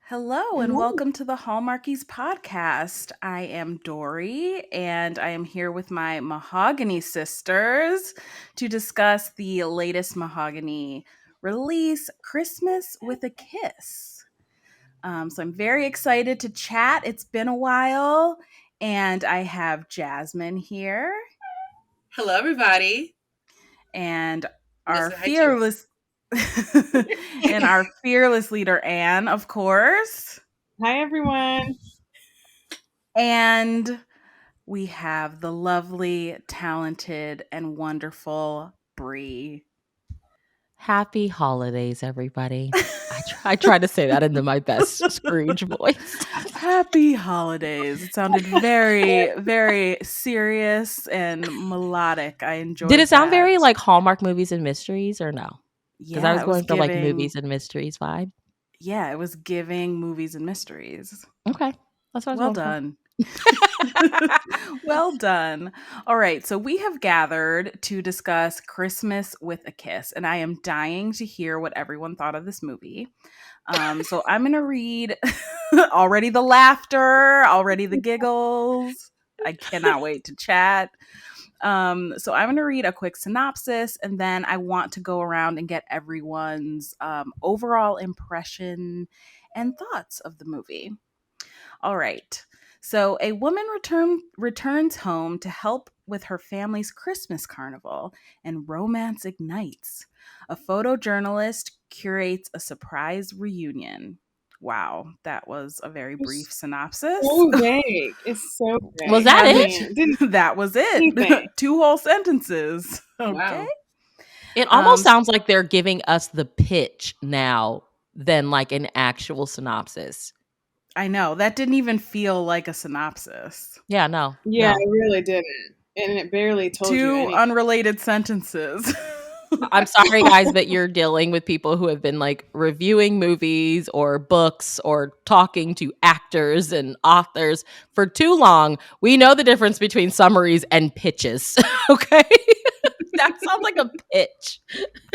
Hello and Hello. welcome to the Hallmarkies podcast. I am Dory and I am here with my Mahogany sisters to discuss the latest Mahogany release, Christmas with a Kiss. So I'm very excited to chat. It's been a while, and I have Jasmine here Hello, everybody. and I'm gonna our say hi too. fearless and our fearless leader Anne, of course. Hi, everyone. And we have the lovely, talented, and wonderful Bree. Happy holidays, everybody. I tried to say that into my best Scrooge voice. Happy holidays. It sounded very, very serious and melodic. I enjoyed Did it sound that. very like Hallmark movies and mysteries or no? Because I Yeah, was it was going for like giving. movies and mysteries vibe. Yeah, it was giving movies and mysteries. Okay. That's what I was Well going done. for. Well done. All right, so we have gathered to discuss Christmas with a Kiss, and I am dying to hear what everyone thought of this movie. So I'm going to read already the laughter, already the giggles. I cannot wait to chat. So I'm going to read a quick synopsis, and then I want to go around and get everyone's overall impression and thoughts of the movie. All right. So, a woman returns home to help with her family's Christmas carnival, and romance ignites. A photojournalist curates a surprise reunion. Wow, that was a very brief It's synopsis. so vague. It's so vague. Was that I it? mean, didn't That was it. anything. 2 whole sentences. Okay. Wow. It Um, almost sounds like they're giving us the pitch now than like an actual synopsis. I know that didn't even feel like a synopsis. Yeah, no. Yeah, No. I really didn't. And it barely told you 2 anything. unrelated sentences. I'm sorry, guys, that you're dealing with people who have been like reviewing movies or books or talking to actors and authors for too long. We know the difference between summaries and pitches. Okay. That sounds like a pitch.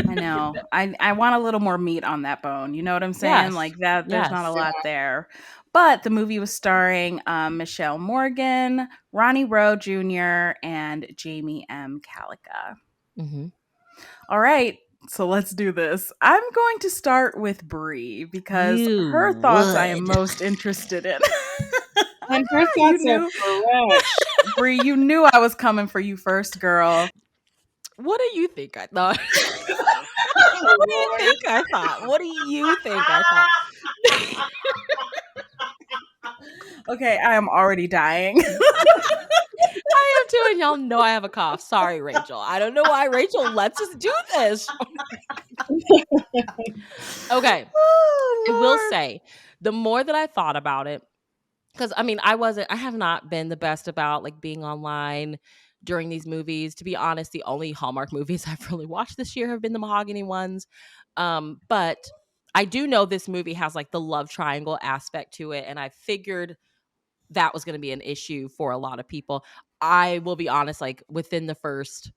I know. I want a little more meat on that bone. You know what I'm saying? Yes. Like that. There's not a Yes. lot there. But the movie was starring Michelle Morgan, Ronnie Rowe Jr., and Jamie M. Calica. Hmm. All right. So let's do this. I'm going to start with Bree because You her thoughts I am would. most interested in. And her You thoughts are knew, fresh. Bree, you knew I was coming for you first, girl. What do you think I thought? Oh, What do you Lord. think I thought? What do you think I thought? Okay, I am already dying. I am too, and y'all know I have a cough. Sorry, Rachel. I don't know why Rachel lets us do this. Okay. Oh, I will Lord. say, the more that I thought about it, because I have not been the best about like being online during these movies. To be honest, the only Hallmark movies I've really watched this year have been the Mahogany ones. But I do know this movie has like the love triangle aspect to it, and I figured that was going to be an issue for a lot of people. I will be honest, like within the first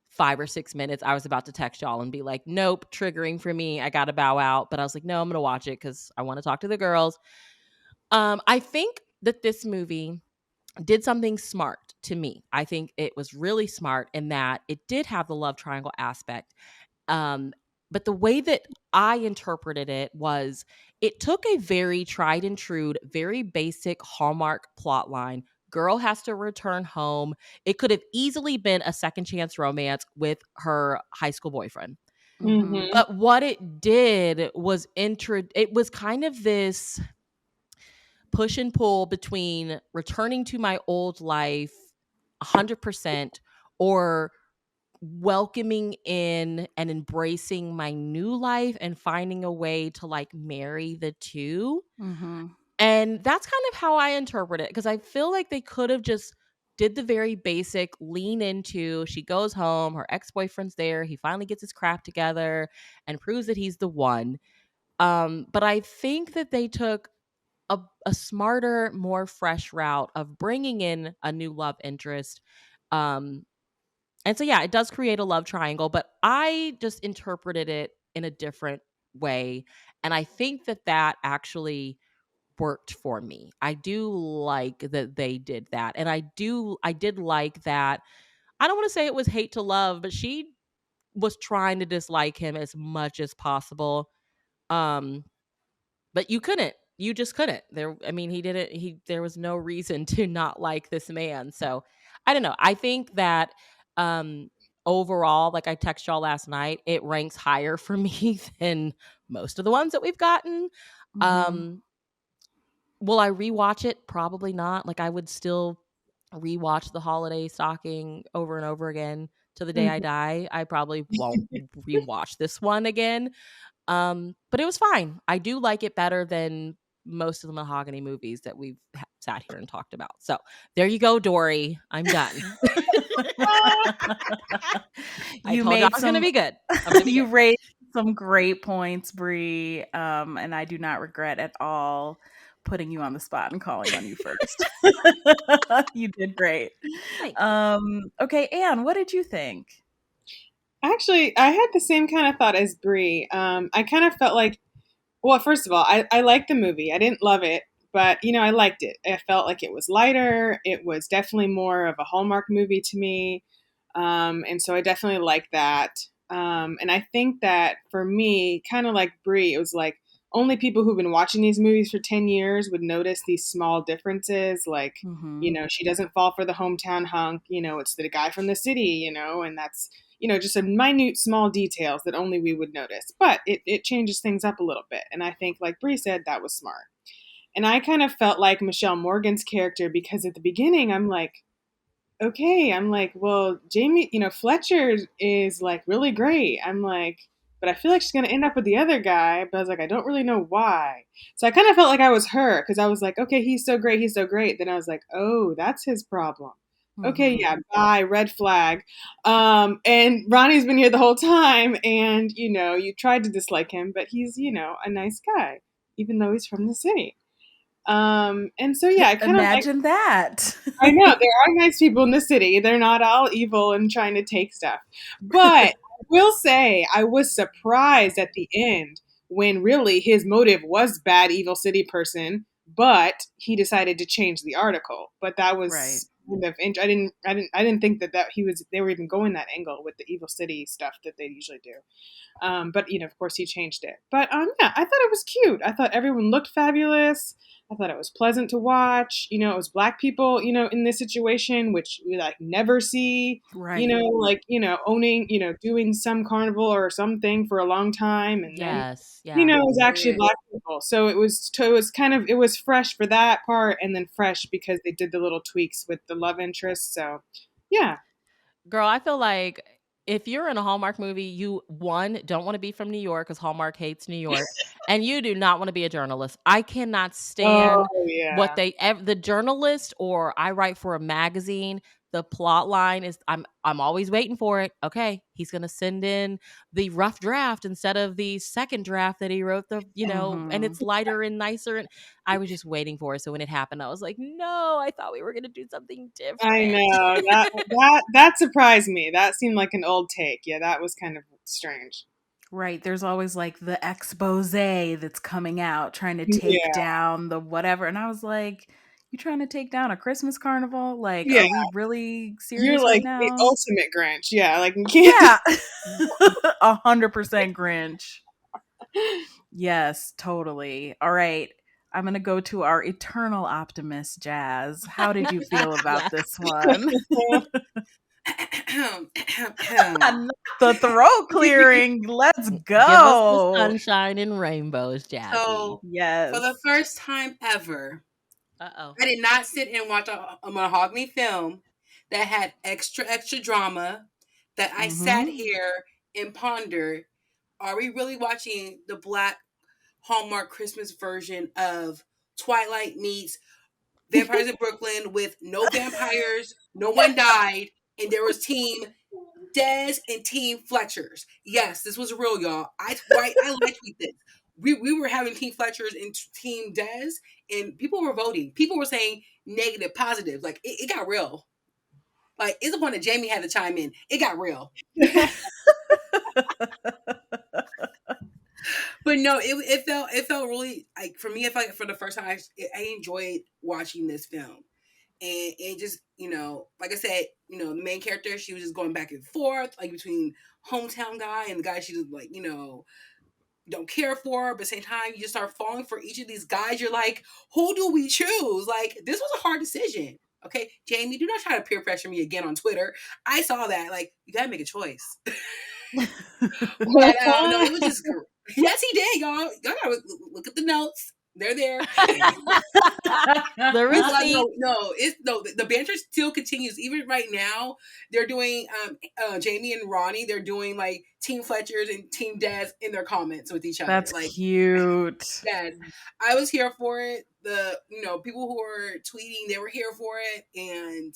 5 or 6 minutes, I was about to text y'all and be like, nope, triggering for me. I got to bow out. But I was like, no, I'm going to watch it because I want to talk to the girls. I think that this movie did something smart to me. I think it was really smart in that it did have the love triangle aspect. Um, but the way that I interpreted it was it took a very tried and true, very basic Hallmark plot line. Girl has to return home. It could have easily been a second chance romance with her high school boyfriend. Mhm. But what it did was it was kind of this push and pull between returning to my old life 100% or welcoming in and embracing my new life and finding a way to like marry the two. Mhm. And that's kind of how I interpret it because I feel like they could have just did the very basic lean into she goes home, her ex-boyfriend's there, he finally gets his crap together and proves that he's the one. But I think that they took a smarter, more fresh route of bringing in a new love interest. Um, and so, yeah, it does create a love triangle, but I just interpreted it in a different way. And I think that actually worked for me. I do like that they did that. And I did like that. I don't want to say it was hate to love, but she was trying to dislike him as much as possible. Um but you couldn't. You just couldn't. He didn't there was no reason to not like this man. So, I don't know. I think that um overall, like I texted y'all last night, it ranks higher for me than most of the ones that we've gotten. Mhm. Um will I rewatch it? Probably not. Like I would still rewatch The Holiday Stocking over and over again to the day I Mhm. die. I probably won't rewatch this one again. But it was fine. I do like it better than most of the Mahogany movies that we've sat here and talked about. So there you go, Dory. I'm done. I You told you I made was going to some be good. I'm going to be you good. raised some great points, Bree, and I do not regret at all putting you on the spot and calling on you first. You did great. Thank you. Okay, Anne, what did you think? Actually, I had the same kind of thought as Brie. I kind of felt like, well, first of all, I liked the movie. I didn't love it, but I liked it. I felt like it was lighter. It was definitely more of a Hallmark movie to me, and so I definitely liked that. And I think that for me, kind of like Brie, it was like only people who've been watching these movies for 10 years would notice these small differences. Like, Mhm. she doesn't fall for the hometown hunk. It's the guy from the city. And that's just a minute, small details that only we would notice. But it changes things up a little bit. And I think, like Bree said, that was smart. And I kind of felt like Michelle Morgan's character because at the beginning, I'm like, okay, I'm like, well, Jamie, Fletcher is like really great. I'm like, but I feel like she's going to end up with the other guy. But I was like, I don't really know why. So I kind of felt like I was her because I was like, okay, he's so great. He's so great. Then I was like, oh, that's his problem. Okay, Mhm. yeah, bye, red flag. And Ronnie's been here the whole time, and you tried to dislike him, but he's a nice guy, even though he's from the city. And so yeah, I kind of like. Imagine that. I know there are nice people in the city. They're not all evil and trying to take stuff. But I will say I was surprised at the end when really his motive was bad evil city person, but he decided to change the article. But that Right. was kind of I didn't think that they were even going that angle with the evil city stuff that they usually do. But of course, he changed it. But yeah, I thought it was cute. I thought everyone looked fabulous. I thought it was pleasant to watch. It was black people, in this situation, which we like never see. Right. Like owning, doing some carnival or something for a long time, and then Yes. Yeah. it was actually Yeah. black people. So it was fresh for that part, and then fresh because they did the little tweaks with the love interest. So yeah, Girl, I feel like if you're in a Hallmark movie, you don't want to be from New York because Hallmark hates New York, and you do not want to be a journalist. I cannot oh stand yeah, the journalist or I write for a magazine. The plot line is I'm always waiting for it. Okay, he's gonna send in the rough draft instead of the second draft that he wrote and Mhm. it's lighter and nicer. And I was just waiting for it. So when it happened, I was like, no, I thought we were gonna do something I different. know that surprised me. That seemed like an old take. Yeah, that was kind of strange. Right. There's always like the expose that's coming out trying to take Yeah, down the whatever. And I was like, you trying to take down a Christmas carnival? Like, yeah. are we really You're serious right like the now? ultimate Grinch. Yeah, like you can't. Yeah. 100% Grinch. Yes, totally. All right. I'm going to go to our eternal optimist, Jazz. How did you feel about Yes. this one? Not the throat clearing. Let's Give us the go. sunshine and rainbows, Jazzy. So, for the Yes. first time ever, Uh-oh. I did not sit and watch a Mahogany film that had extra drama that I sat Mhm. here and pondered. Are we really watching the Black Hallmark Christmas version of Twilight meets Vampires in Brooklyn with no vampires, no one died, and there was team Des and Team Fletchers. Yes, this was real, y'all. I like this. We were having Team Fletchers and Team Des, and people were voting. People were saying negative, positive. Like it got real. Like it's the point that Jamie had to chime in. It got real. But no, it felt really like for me. I felt like for the first time, I enjoyed watching this film, and it just like I said, the main character, she was just going back and forth like between hometown guy and the guy she just like don't care for, but at the same time you just start falling for each of these guys. You're like, who do we choose? Like this was a hard decision. Okay, Jamie, do not try to peer pressure me again on Twitter. I saw that. Like, you gotta make a choice. But no, it was just yes, he did, y'all. Y'all gotta look at the notes. They're there. The Well, receipt. the banter still continues even right now. They're doing Jamie and Ronnie. They're doing like Team Fletchers and Team Des in their comments with each other. That's Like, cute. yeah, I was here for it. The people who were tweeting, they were here for it, and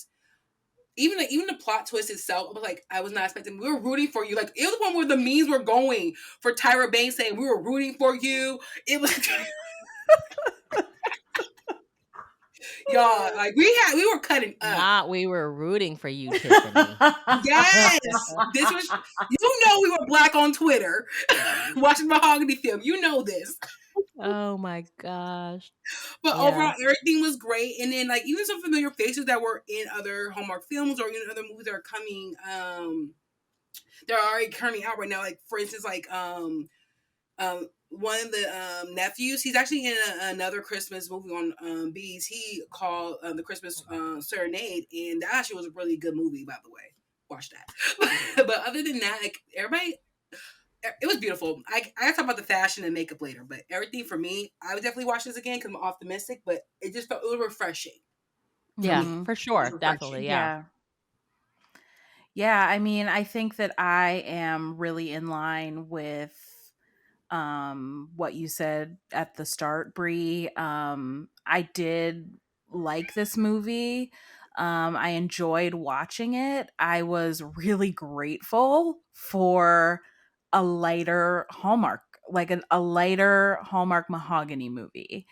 even the plot twist itself, I was like, I was not expecting. We were rooting for you. Like it was the one where the memes were going for Tyra Banks saying we were rooting for you. It was y'all like we were cutting up. Not we were rooting for you, Tiffany. Yes, this was we were black on Twitter watching Mahogany film. You know this. Oh my gosh. But Yeah. overall, everything was great. And then, like, even some familiar faces that were in other Hallmark films or in other movies that are coming, they're already currently out right now. Like, for instance, like, one of the nephews, he's actually in another Christmas movie on BET called The Christmas Serenade. And that actually was a really good movie, by the way. Watch that. But other than that, like, everybody, it was beautiful. I gotta talk about the fashion and makeup later, but everything for me, I would definitely watch this again because I'm optimistic. But it just felt it was refreshing for Yeah, me. Mhm. for It was sure. refreshing. Definitely. Yeah. Yeah. Yeah, I mean, I think that I am really in line with what you said at the start, Bree. I did like this movie. I enjoyed watching it. I was really grateful for a lighter Hallmark, like a lighter Hallmark Mahogany movie.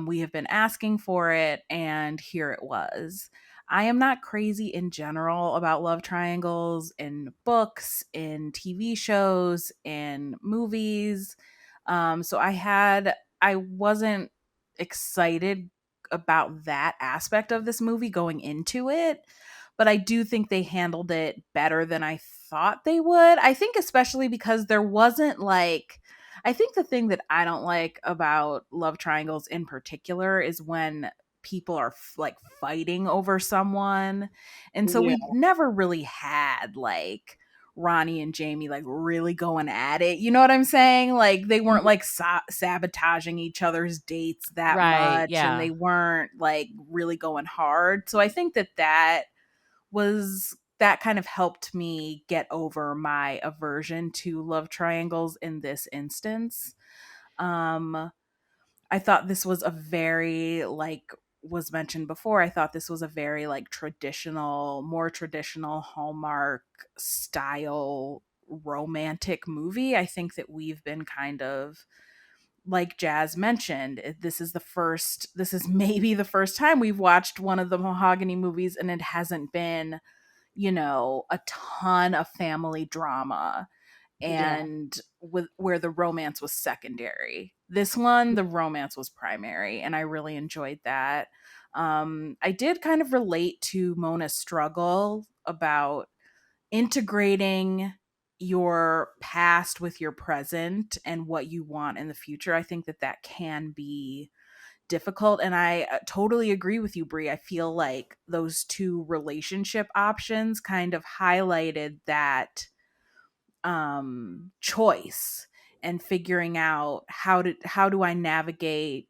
We have been asking for it, and here it was. I am not crazy in general about love triangles in books, in TV shows, in movies. So I wasn't excited about that aspect of this movie going into it, but I do think they handled it better than I thought they would. I think especially because there wasn't like I think the thing that I don't like about love triangles in particular is when people are like fighting over someone. And so Yeah. we never really had like Ronnie and Jamie like really going at it. You know what I'm saying? Like they weren't like sabotaging each other's dates that Right. much and Yeah. they weren't like really going hard. So I think that kind of helped me get over my aversion to love triangles in this instance. Um I thought this was a very like was mentioned before, I thought this was a very like more traditional Hallmark style romantic movie. I think that we've been kind of like Jazz mentioned, this is maybe the first time we've watched one of the Mahogany movies and it hasn't been, a ton of family drama Yeah. and with where the romance was secondary. This one, the romance was primary, and I really enjoyed that. I did kind of relate to Mona's struggle about integrating your past with your present and what you want in the future. I think that that can be difficult, and I totally agree with you, Brie. I feel like those two relationship options kind of highlighted that choice and figuring out how do I navigate,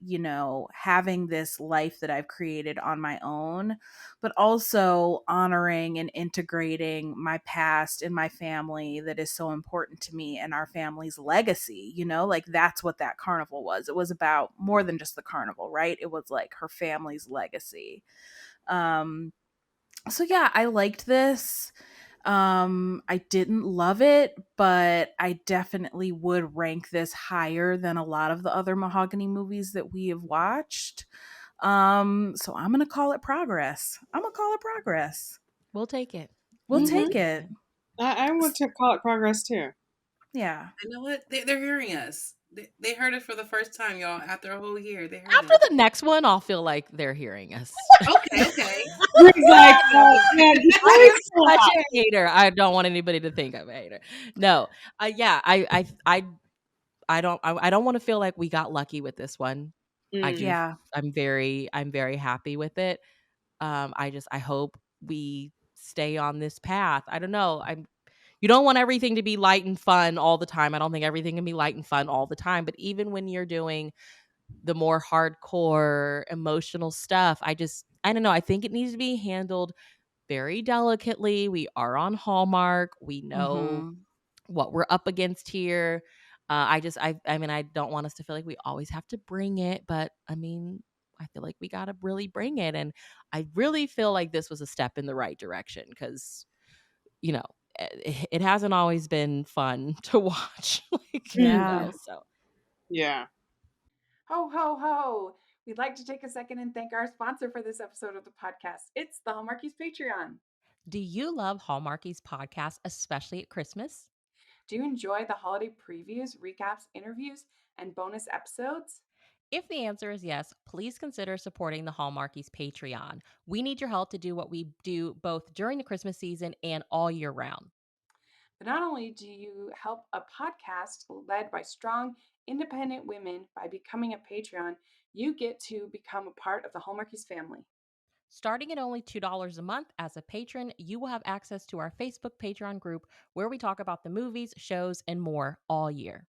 having this life that I've created on my own, but also honoring and integrating my past and my family that is so important to me and our family's legacy. Like that's what that carnival was. It was about more than just the carnival, right? It was like her family's legacy. So yeah, I liked this. I didn't love it, but I definitely would rank this higher than a lot of the other Mahogany movies that we have watched. So I'm gonna call it progress. I'm gonna call it progress. We'll take it. We'll We will take Hmm. take it. it. I would to call it progress too. Yeah. You know what? They're hearing us. They heard it for the first time, y'all. After a whole year, they heard After it. the next one, I'll feel like they're hearing us. Okay, okay. Bree's like, yeah, before I we am pull such out. a hater. I don't want anybody to think I'm a hater. No, yeah, I don't want to feel like we got lucky with this one. I Mm, do. Yeah. I'm very happy with it. I hope we stay on this path. I don't know. You don't want everything to be light and fun all the time. I don't think everything can be light and fun all the time. But even when you're doing the more hardcore emotional stuff, I don't know. I think it needs to be handled very delicately. We are on Hallmark. We know Mhm. what we're up against here. I mean, I don't want us to feel like we always have to bring it, but I mean, I feel like we got to really bring it. And I really feel like this was a step in the right direction because, you know, it hasn't always been fun to watch. Yeah. So yeah. Ho, ho, ho. We'd like to take a second and thank our sponsor for this episode of the podcast. It's the Hallmarkies Patreon. do you love Hallmarkies podcast, especially at Christmas? Do you enjoy the holiday previews, recaps, interviews, and bonus episodes? If the answer is yes, please consider supporting the Hallmarkies Patreon. We need your help to do what we do both during the Christmas season and all year round. But not only do you help a podcast led by strong, independent women by becoming a Patreon, you get to become a part of the Hallmarkies family. Starting at only $2 a month as a patron, you will have access to our Facebook Patreon group where we talk about the movies, shows, and more all year.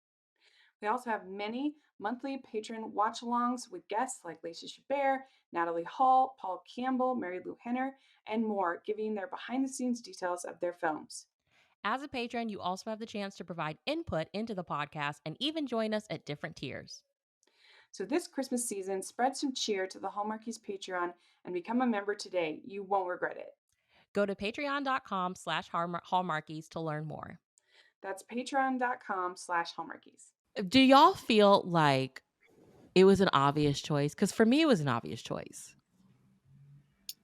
We also have many monthly patron watch alongs with guests like Lacey Chabert, Natalie Hall, Paul Campbell, Mary Lou Henner, and more, giving their behind the scenes details of their films. As a patron, you also have the chance to provide input into the podcast and even join us at different tiers. So this Christmas season, spread some cheer to the Hallmarkies Patreon and become a member today. You won't regret it. Go to patreon.com/hallmarkies to learn more. That's patreon.com/Hallmarkies. Do y'all feel like it was an obvious choice? Because for me, it was an obvious choice.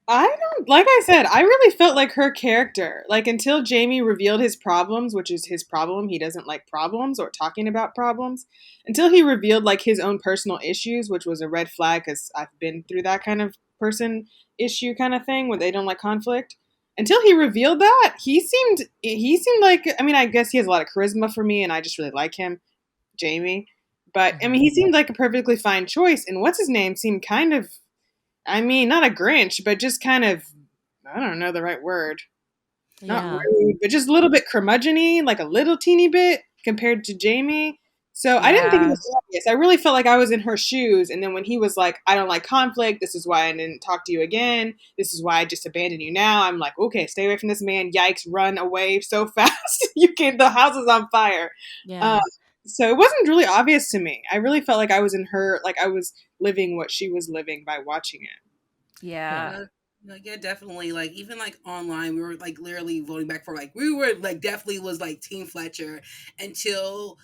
I don't, like I said, I really felt like her character. Like until Jamie revealed his problems, which is his problem, he doesn't like problems or talking about problems. Until he revealed like his own personal issues, which was a red flag because I've been through that kind of person issue kind of thing where they don't like conflict. Until he revealed that, he seemed like, I mean, I guess he has a lot of charisma for me and I just really like him, Jamie. But I mean, he seemed like a perfectly fine choice and what's his name seemed kind of, I mean, not a Grinch, but just kind of, I don't know the right word. Not Yeah. rude, but just a little bit curmudgeon-y, like a little teeny bit compared to Jamie. So I didn't think it Yeah. was obvious. I really felt like I was in her shoes. And then when he was like, I don't like conflict. This is why I didn't talk to you again. This is why I just abandoned you now. I'm like, okay, stay away from this man. Yikes, run away so fast. You can't, the house is on fire. Yeah. So it wasn't really obvious to me. I really felt like I was in her, like I was living what she was living by watching it. Yeah. Yeah, definitely. Like even like online, we were like literally voting back for like we were like definitely was like Team Fletcher until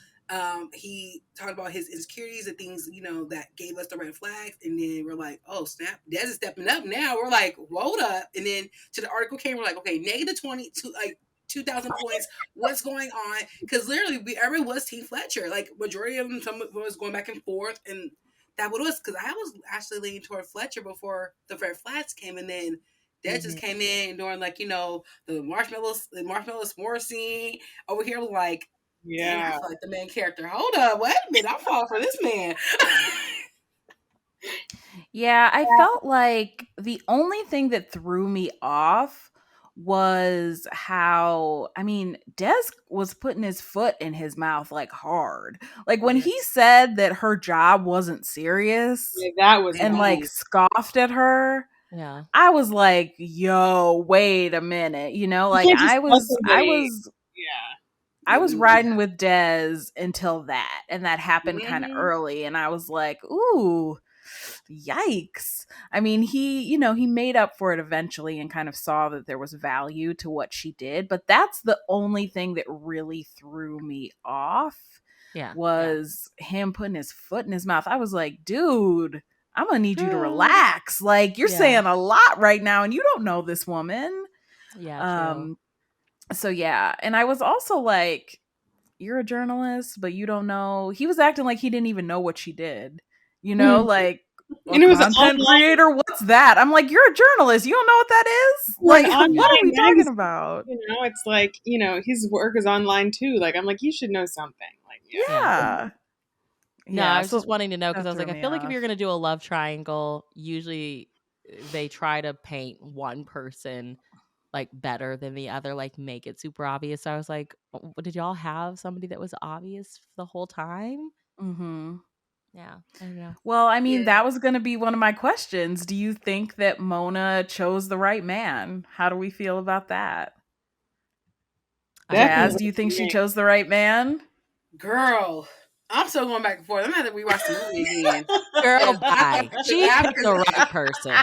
he talked about his insecurities and things that gave us the red flags, and then we're like, oh snap, Des is stepping up now. We're like, hold up, and then to the article came, we're like, okay, -20 to like 2,000 points. What's going on? Because literally, everyone was Team Fletcher. Like majority of them, some was going back and forth, and that what it was. Because I was actually leaning toward Fletcher before the red flags came, and then Dad just came in during like the marshmallow s'more scene over here. Like, damn, I Yeah. feel like the main character. Hold up, wait a minute, I'm falling for this man. Yeah, I felt like the only thing that threw me off was how, I mean, Des was putting his foot in his mouth like hard. Like when he Yes. said that her job wasn't serious Yeah, that was and like mean. scoffed at her, Yeah. I was like, "Yo, wait a minute." You Like can't just tell somebody. Yeah. I Yeah, was riding with Des until that, and that happened kind of Mhm. early, and I was like, "Ooh, yikes." I mean, he made up for it eventually and kind of saw that there was value to what she did, but that's the only thing that really threw me off Yeah. was him putting his foot in his mouth. I was like, "Dude, I'm going to need you to relax. Like you're Yeah. saying a lot right now and you don't know this woman." Yeah. True. So yeah, and I was also like, you're a journalist, but you don't know. He was acting like he didn't even know what she did. You know, Mhm. like a And it was content online creator. What's that? I'm like, you're a journalist. You don't know what that is? for an Like, what are online we talking magazine. about? It's like, his work is online too. Like, I'm like, you should know something. Like, yeah. Yeah. Yeah. No, Yeah. I was just So wanting to know because that I was threw like, I me feel like if you're off. gonna do a love triangle, usually they try to paint one person like better than the other, like make it super obvious. So I was like, did y'all have somebody that was obvious the whole time? Hmm. Yeah, I don't know. Well, I mean, Yeah. that was going to be one of my questions. Do you think that Mona chose the right man? How do we feel about that? I don't Jazz, know. Definitely do you think for she me. chose the right man? Girl, I'm still going back and forth. I'm gonna have to rewatch the movie again. Girl, Cause bye. She picked the right person.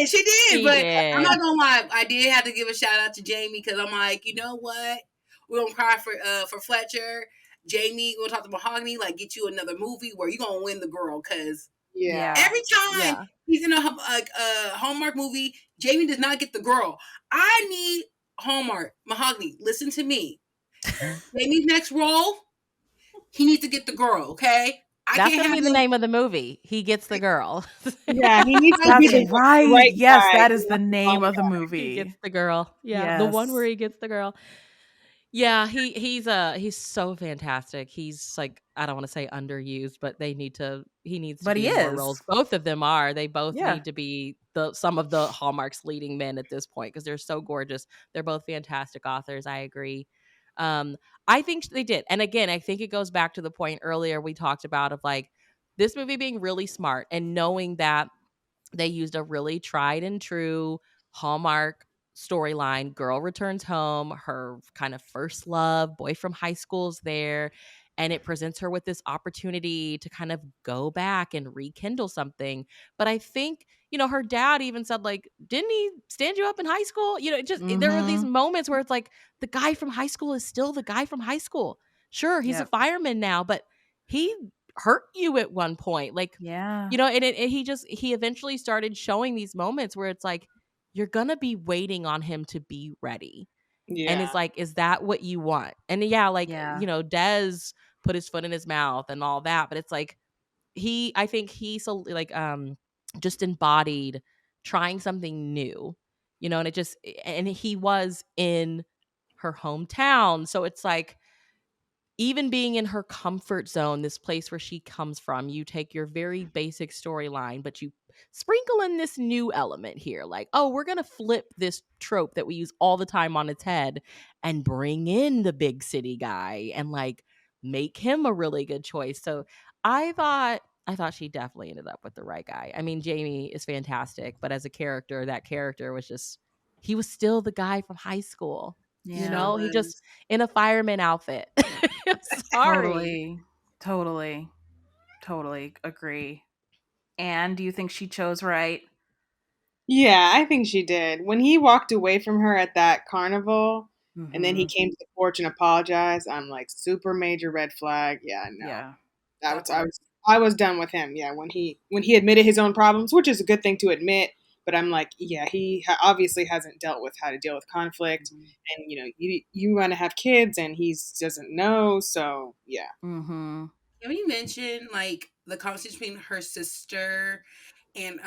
she did. She But I'm did. not gonna lie, I did have to give a shout out to Jamie because I'm like, you know what? We're gonna cry for Fletcher. Jamie, we'll talk to Mahogany, like get you another movie where you gonna win the girl. Cause Yeah. Yeah. every time Yeah. he's in a Hallmark movie, Jamie does not get the girl. I need Hallmark, Mahogany, listen to me. Jamie's next role, he needs to get the girl, okay? I That's can't gonna have be the him. name of the movie. He gets the girl. Yeah, he needs to be That's Listen, the right. right Yes, guy, that is the not the name wrong of the guy. He gets movie. the girl. Yeah, the one where Yes. he gets the girl. Yeah, he's so fantastic. He's like, I don't want to say underused, but he needs to But be he in more roles. is. Both of them are. They both Yeah. need to be the some of the Hallmark's leading men at this point because they're so gorgeous. They're both fantastic authors. I agree. Um, I think they did. And again, I think it goes back to the point earlier we talked about of like this movie being really smart and knowing that they used a really tried and true Hallmark storyline. Girl returns home, her kind of first love, boy from high school's there, and it presents her with this opportunity to kind of go back and rekindle something. But I think, her dad even said, like, didn't he stand you up in high school? There were these Mm-hmm. moments where it's like the guy from high school is still the guy from high school. Sure, he's a Yep. fireman now, but he hurt you at one point. Like, Yeah. and he eventually started showing these moments where it's like, you're gonna be waiting on him to be ready. And it's Yeah. like, is that what you want? And yeah, like, Yeah. Des put his foot in his mouth and all that, but it's like I think he so like just embodied trying something new, and and he was in her hometown. So it's like even being in her comfort zone, this place where she comes from, you take your very basic storyline, but you sprinkle in this new element here. Like, oh, we're going to flip this trope that we use all the time on its head and bring in the big city guy and like make him a really good choice. So I thought she definitely ended up with the right guy. I mean, Jamie is fantastic, but as a character, that character was just he was still the guy from high school. Yeah. He just was. in a fireman outfit. Sorry. Totally. Totally. Totally agree. And do you think she chose right? Yeah, I think she did. When he walked away from her at that carnival and then he Mm-hmm. came to the porch and apologized, I'm like super major red flag. Yeah, no. Yeah. That That was I part. was I was done with him. Yeah, when he admitted his own problems, which is a good thing to admit, but I'm like, yeah, obviously hasn't dealt with how to deal with conflict Mm-hmm. and you want to have kids and he doesn't know, so yeah. Mm-hmm. Can we mention like the conversation between her sister and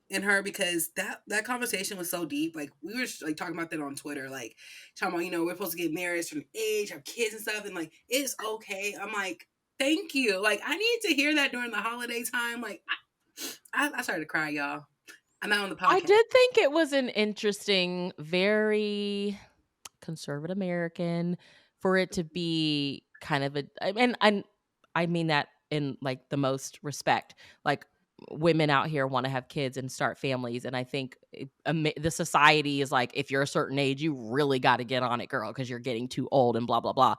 and her because that conversation was so deep. Like we were like talking about that on Twitter, like talking about we're supposed to get married at a certain age, have kids and stuff, and like it's okay. I'm like, thank you. Like I need to hear that during the holiday time. Like I started to cry, y'all. I'm not on the I podcast. did think it was an interesting, very conservative American for it to be kind of and I mean that in like the most respect. Like women out here want to have kids and start families, and I think the society is like, if you're a certain age, you really got to get on it, girl, because you're getting too old and blah blah blah.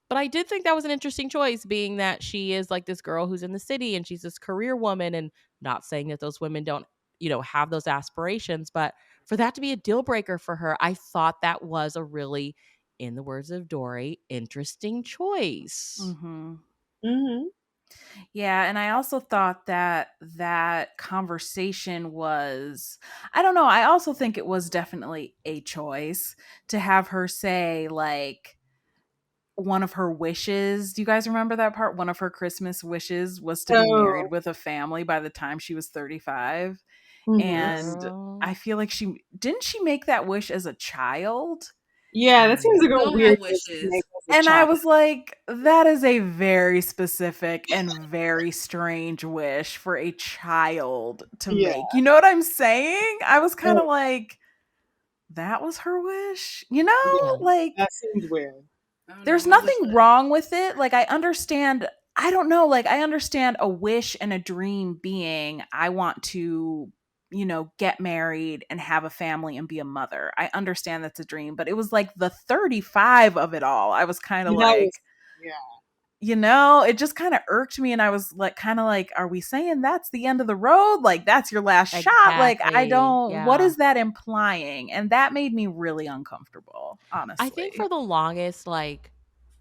But I did think that was an interesting choice, being that she is like this girl who's in the city and she's this career woman, and not saying that those women don't, have those aspirations, but for that to be a deal breaker for her, I thought that was a really, in the words of Dory, interesting choice. Mm-hmm. Mhm. Yeah, and I also thought that that conversation was, I don't know, I also think it was definitely a choice to have her say, like, one of her wishes. Do you guys remember that part? One of her Christmas wishes was to be married Oh, with a family by the time she was 35. mhm. And Girl. I feel like she make that wish as a child? Yeah, that seems like a Still have weird wish to wishes. make as a And I child. was like, that is a very specific and very strange wish for a child to Yeah. make. You know what I'm saying? I was kind Oh, of like, that was her wish? You know, Yeah. like that seems weird. I don't know. there's My wish nothing list. wrong with it. Like I understand, I don't know, like I understand a wish and a dream being I want to, get married and have a family and be a mother. I understand that's a dream, but it was like the 35 of it all. I was kind of That was, like, yeah. it just kind of irked me and I was like kind of like, are we saying that's the end of the road? Like that's your last shot? Like I Exactly. don't, what Yeah. is that implying? And that made me really uncomfortable, I think honestly. for the longest, like,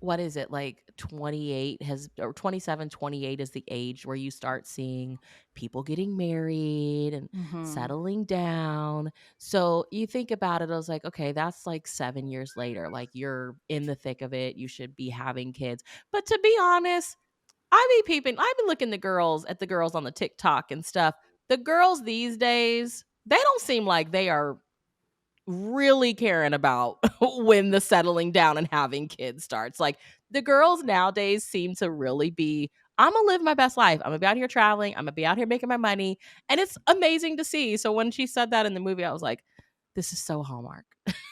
what is it? Like 28 has, or 27, 28 is the age where you start seeing people getting married and Mhm. settling down. So you think about it, I was like, okay, that's like 7 years later. Like you're in the thick of it. You should be having kids. But to be honest, I've been looking at the girls on the TikTok and stuff. The girls these days, they don't seem like they are really caring about when the settling down and having kids starts. Like the girls nowadays seem to really be, I'm gonna live my best life. I'm gonna be out here traveling. I'm gonna be out here making my money. And it's amazing to see. So when she said that in the movie, I was like, this is so Hallmark.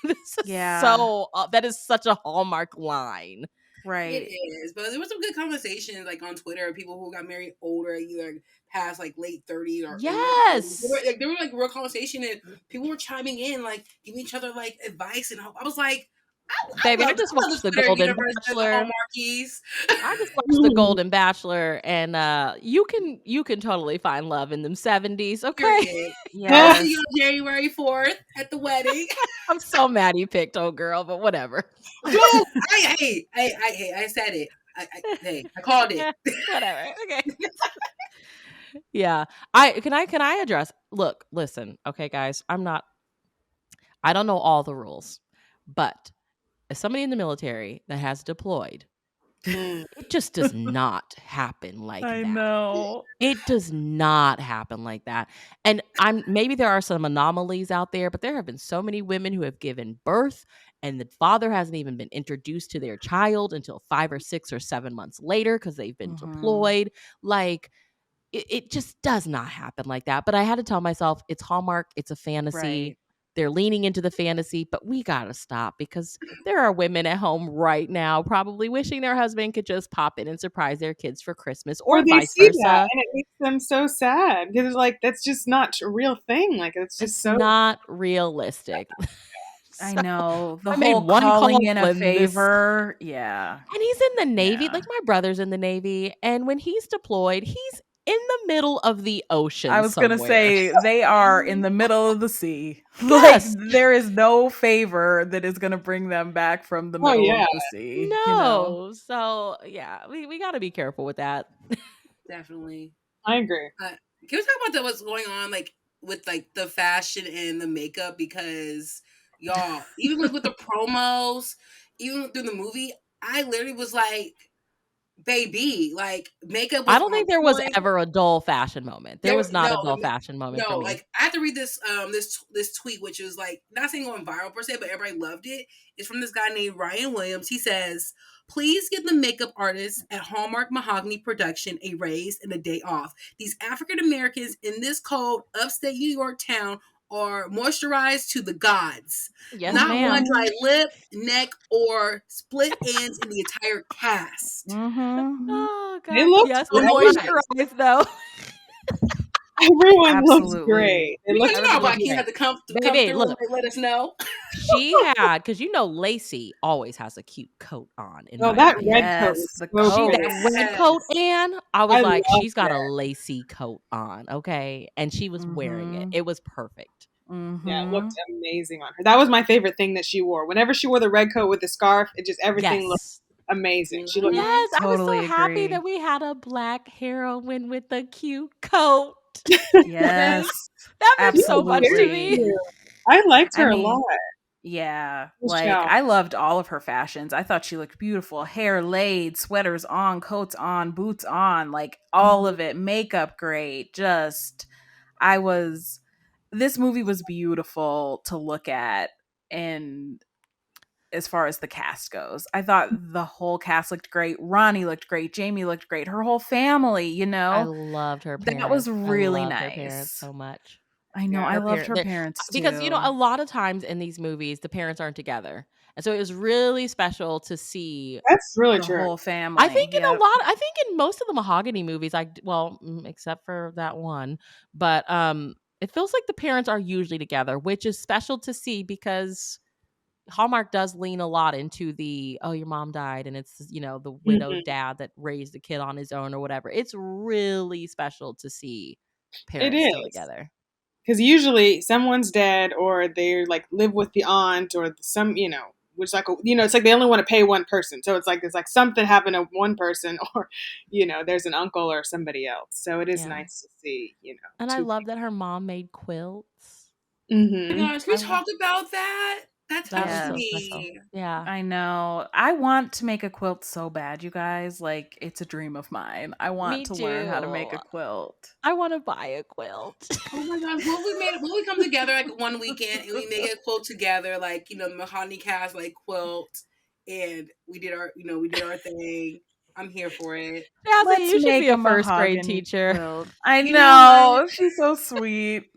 This is Yeah. so, that is such a Hallmark line. It Right. is, but there was some good conversations like on Twitter. People who got married older, either past like late 30s or in their 40s. Yes. There were like real conversation, and people were chiming in, like giving each other like advice. And I was like, Baby, I love the The Twitter Golden universe, the Bachelor. Hallmarkies. I just watched The Golden Bachelor, and you can totally find love in them 70s, okay? Period. I'll see you Yes. on January 4th at the wedding. I'm so mad he picked old girl, but whatever. Well, I said it. I called it. Whatever. Okay. Yeah. I address, look, listen, okay, guys. I don't know all the rules, but as somebody in the military that has deployed, Mm. it just does not happen like I that. know. It does not happen like that. And I'm maybe there are some anomalies out there, but there have been so many women who have given birth and the father hasn't even been introduced to their child until 5 or 6 or 7 months later because they've been Mhm. deployed. Like it just does not happen like that. But I had to tell myself it's Hallmark, it's a fantasy. Right. They're leaning into the fantasy, but we got to stop because there are women at home right now probably wishing their husband could just pop in and surprise their kids for Christmas Or or they vice see that versa. and it makes them so sad because it's like that's just not a real thing. Like it's just It's so. not realistic. I So know. The I made whole one calling call in a and this, favor. Yeah. and he's in the Navy. Yeah. Like my brother's in the Navy, and when he's deployed, he's in the middle of the I ocean was going to somewhere. say they are in the middle of the sea. Like Yes. there is no favor that is going to bring them back from the Oh middle yeah, of the sea. No. So yeah, we got to be careful with that. Definitely. I agree. Can we talk about what's going on, like with like the fashion and the makeup? Because y'all, even with the promos, even through the movie, I literally was like, "Baby, like makeup I was don't on think there was point." ever a dull fashion moment. There There, was not a dull fashion moment for no, me. like I have to read this tweet, which is like not saying going viral per se, but everybody loved it. It's from this guy named Ryan Williams. He says, "Please give the makeup artists at Hallmark Mahogany Production a raise and a day off. These African Americans in this cold upstate New York town are moisturized to the gods. Yes, Not one ma'am. dry Mhm. lip, neck, or split ends in the entire cast. Mhm. Oh They god. looked. Yes, So the Everyone, moisturized." moisturize though. everyone looked Absolutely. great. They Because looked you know how really Black Everybody Keys great. had to come Baby, through look. and let us know. She had, because Lacey always has a cute coat on, in Oh, my that opinion. red coat Yes, was the so That coat. pretty. red coat, Yes. Anne, I was I like, loved she's got a it. lacy coat on, okay? And she was wearing it. Mhm. It was perfect. Yeah, it looked Mhm. amazing on her. That was my favorite thing that she wore. Whenever she wore the red coat with the scarf, it just everything looked Yes. amazing. She looked. Mhm. Yes, I was so Totally happy agree. that we had a black heroine with a cute coat. Okay? Yes. That meant She so was much to very me. Absolutely. cute. I liked I her a mean, lot. Yeah, like Michelle. I loved all of her fashions. I thought she looked beautiful. Hair laid, sweaters on, coats on, boots on, like all Mhm. of it. Makeup great. Just I was this movie was beautiful to look at, and as far as the cast goes, I thought the whole cast looked great. Ronnie looked great, Jamie looked great, her whole family, I loved her That was parents. I really loved her parents nice. so much. I know, I Yeah. Her loved parent her they parents because, too. a lot of times in these movies, the parents aren't together, and so it was really special to see. That's really The true. whole family. Yep. I think in most of the Mahogany movies, except for that one, but, it feels like the parents are usually together, which is special to see because Hallmark does lean a lot into the, "Oh, your mom died," and it's, the widowed Mhm. dad that raised the kid on his own or whatever. It's really special to see It parents still is. together. Because usually someone's dead or they like live with the aunt or some, which like, it's like they only want to pay one person. So it's like something happened to one person or, there's an uncle or somebody else. So it is Yeah. nice to see, And I two love people. that her mom made quilts. Oh my Hmm. gosh, can we I love talk about that? That That was touched so Yes. special. me. Yeah. I know. I want to make a quilt so bad, you guys. Like, it's a dream of mine. I want Me to learn how to too. make a quilt. I wanna buy a quilt. Oh my gosh, what we come together like one weekend and we make a quilt together, like, the Mahogany cast like quilt, and we did our thing. I'm here for it. Jazzy, Let's you should make be a a first grade mahogany teacher. quilt. I You know what? know. She's so sweet.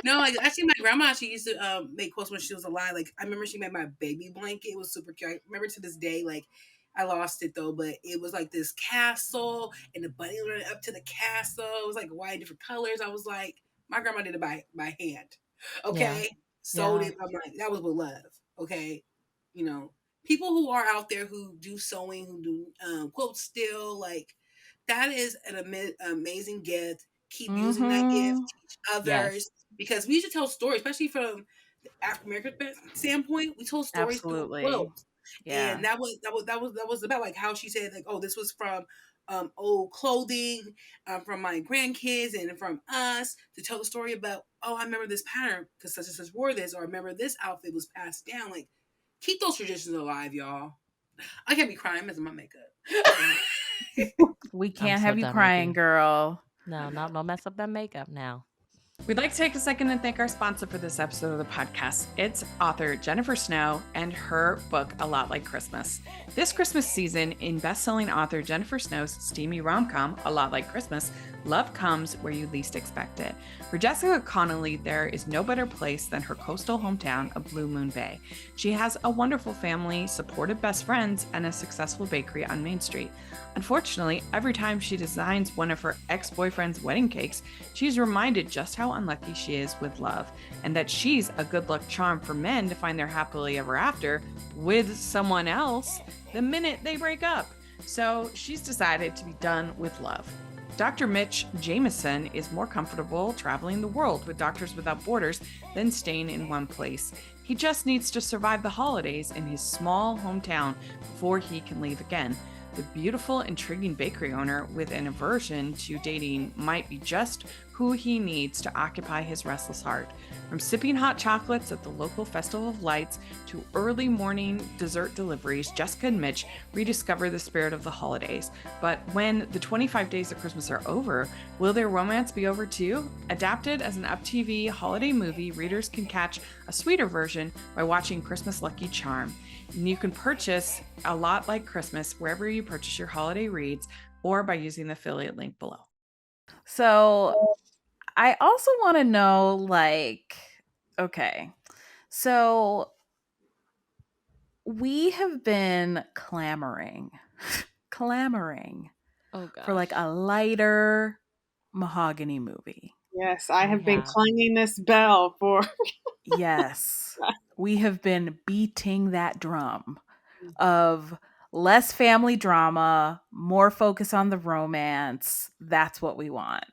No, like actually, my grandma she used to make quilts when she was alive. Like I remember she made my baby blanket. It was super cute. I remember to this day, like I lost it though, but it was like this castle, and the bunny went up to the castle. It was like white, different colors. I was like, my grandma did it by hand. Yeah. Okay, sewed Yeah. it. I'm like, that was with love. Okay, you know, people who are out there who do sewing, who do quilts still, like that is an amazing gift. Keep using that gift, Mm-hmm. teach Yes. others because we used to tell stories, especially from the African American standpoint. We told stories through Absolutely. quilts, Yeah. and that was about like how she said like, oh, this was from old clothing from my grandkids and from us to tell the story about. Oh, I remember this pattern because such and such wore this, or I remember this outfit was passed down. Like, keep those traditions alive, y'all. I can't be crying. I'm messing my makeup. We I'm can't so have you done with crying, you. girl. No, don't mess up that makeup now. We'd like to take a second and thank our sponsor for this episode of the podcast. It's author Jennifer Snow and her book, A Lot Like Christmas. This Christmas season, in best-selling author Jennifer Snow's steamy rom-com, A Lot Like Christmas, love comes where you least expect it. For Jessica Connolly, there is no better place than her coastal hometown of Blue Moon Bay. She has a wonderful family, supportive best friends, and a successful bakery on Main Street. Unfortunately, every time she designs one of her ex-boyfriend's wedding cakes, she's reminded just how unlucky she is with love, and that she's a good luck charm for men to find their happily ever after with someone else the minute they break up. So she's decided to be done with love. Dr. Mitch Jameson is more comfortable traveling the world with Doctors Without Borders than staying in one place. He just needs to survive the holidays in his small hometown before he can leave again. The beautiful, intriguing bakery owner with an aversion to dating might be just who he needs to occupy his restless heart. From sipping hot chocolates at the local Festival of Lights to early morning dessert deliveries, Jessica and Mitch rediscover the spirit of the holidays. But when the 25 days of Christmas are over, will their romance be over too? Adapted as an UpTV holiday movie, readers can catch a sweeter version by watching Christmas Lucky Charm. And you can purchase A Lot Like Christmas wherever you purchase your holiday reads or by using the affiliate link below. So I also want to know, like, okay, so we have been clamoring Oh for like gosh. a lighter mahogany movie. Yes, I We have been have. clanging this bell for. Yes, we have been beating that drum of less family drama, more focus on the romance. That's what we want.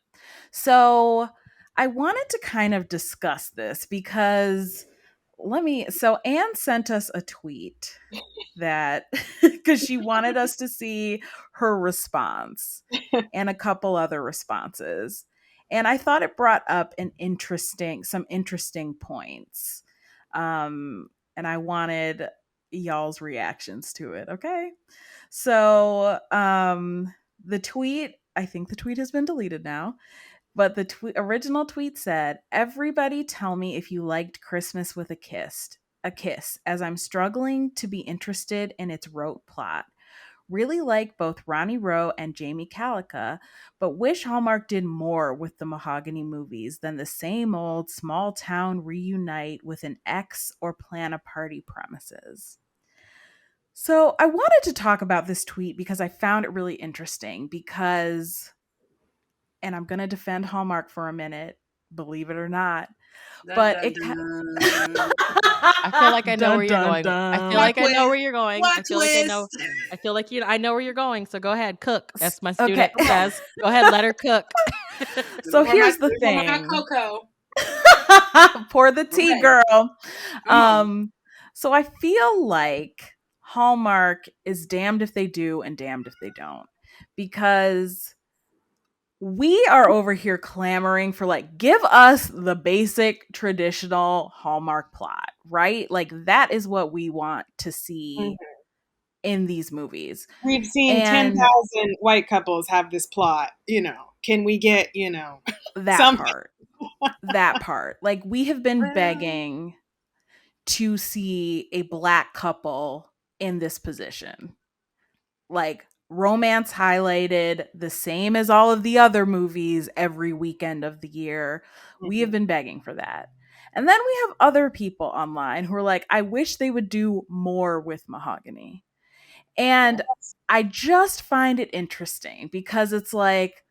So I wanted to kind of discuss this because so Anne sent us a tweet that because she wanted us to see her response and a couple other responses. And I thought it brought up some interesting points. Um, and I wanted y'all's reactions to it. Okay. So, the tweet, I think the tweet has been deleted now, but the original tweet said, "Everybody tell me if you liked Christmas with a kiss, as I'm struggling to be interested in its rote plot. Really like both Ronnie Rowe and Jamie Calica, but wish Hallmark did more with the Mahogany movies than the same old small town reunite with an ex or plan a party premises." So I wanted to talk about this tweet because I found it really interesting because, and I'm going to defend Hallmark for a minute, believe it or not, Dun but dun it dun. I feel like I know dun where you're dun going. I feel Plot dun. like I know twist. where you're going. Plot I feel like I know. twist. I feel like I know where you're going. So go ahead, cook. As my Okay. student says, go ahead, let her cook. So Pour my, here's the pour my hot thing. cocoa. Pour the tea, Okay, girl. come on. So I feel like Hallmark is damned if they do and damned if they don't. Because we are over here clamoring for, like, give us the basic traditional Hallmark plot, right? Like, that is what we want to Mhm. see in these movies. We've seen And 10,000 white couples have this plot. Can we get, that something? part, that part. Like, we have been Well, begging to see a black couple in this position. Like, romance highlighted the same as all of the other movies every weekend of the year. We have Mhm. been begging for that. And then we have other people online who are like, I wish they would do more with Mahogany. And I just find it interesting because it's like,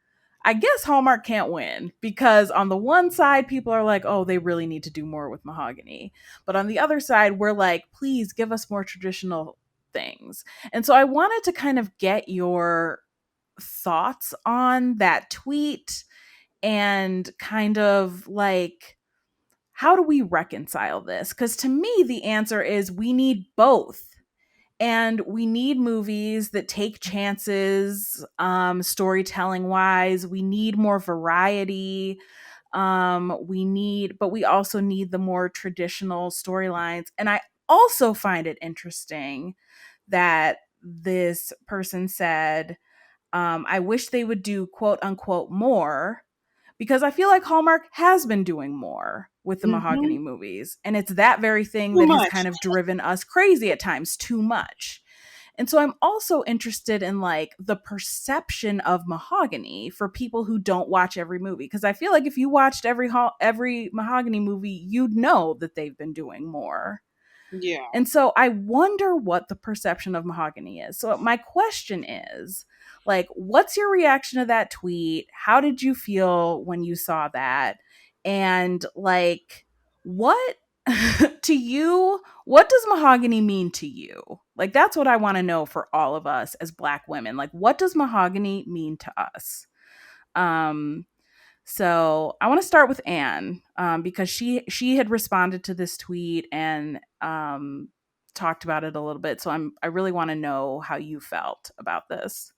I guess Hallmark can't win because on the one side, people are like, oh, they really need to do more with Mahogany. But on the other side, we're like, please give us more traditional things. And so I wanted to kind of get your thoughts on that tweet and kind of like, how do we reconcile this? Because to me, the answer is we need both, and we need movies that take chances, storytelling wise. We need more variety. But we also need the more traditional storylines. And I also find it interesting that this person said, I wish they would do quote unquote more, because I feel like Hallmark has been doing more with the Mahogany Mhm. movies. And it's that very thing Too that has much. kind of driven us crazy at times, too much. And so I'm also interested in, like, the perception of Mahogany for people who don't watch every movie, because I feel like if you watched every Mahogany movie, you'd know that they've been doing more. Yeah. And so I wonder what the perception of Mahogany is. So my question is, like, what's your reaction to that tweet? How did you feel when you saw that? And, like, what to you, what does Mahogany mean to you? Like, that's what I want to know for all of us as Black women. Like, what does Mahogany mean to us? Um so I want to start with Anne, because she had responded to this tweet and talked about it a little bit. So I really want to know how you felt about this.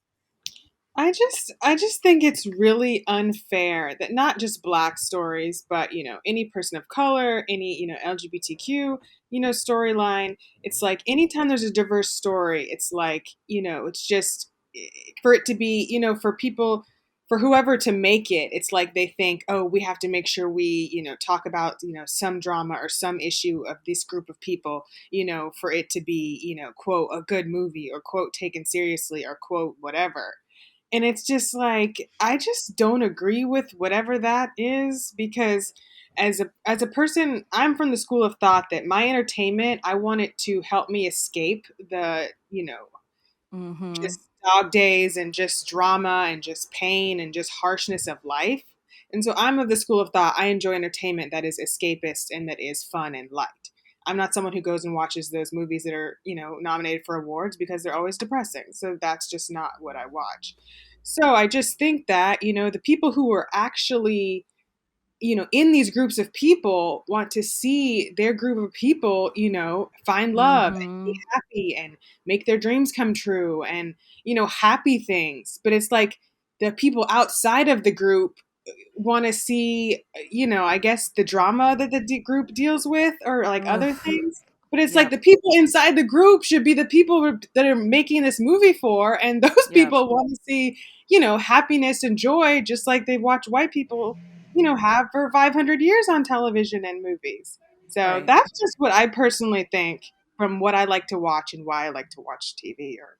I just think it's really unfair that not just black stories, but any person of color, any LGBTQ storyline. It's like anytime there's a diverse story, it's like it's just for it to be for people, for whoever to make it. It's like they think, oh, we have to make sure we talk about some drama or some issue of this group of people for it to be quote a good movie or quote taken seriously or quote whatever. And it's just like I just don't agree with whatever that is, because as a person, I'm from the school of thought that my entertainment, I want it to help me escape the Mm-hmm. just dog days and just drama and just pain and just harshness of life. And so I'm of the school of thought I enjoy entertainment that is escapist and that is fun and light. I'm not someone who goes and watches those movies that are, nominated for awards because they're always depressing. So that's just not what I watch. So I just think that, the people who are actually in these groups of people want to see their group of people, find love and be Mm-hmm. happy and make their dreams come true and, happy things. But it's like the people outside of the group want to see, I guess the drama that the group deals with or like other Ugh. things. But it's like Yep. the people inside the group should be the people that are making this movie for, and those Yep. people want to see, happiness and joy, just like they've watched white people, have for 500 years on television and movies. So Right. that's just what I personally think from what I like to watch and why I like to watch TV or,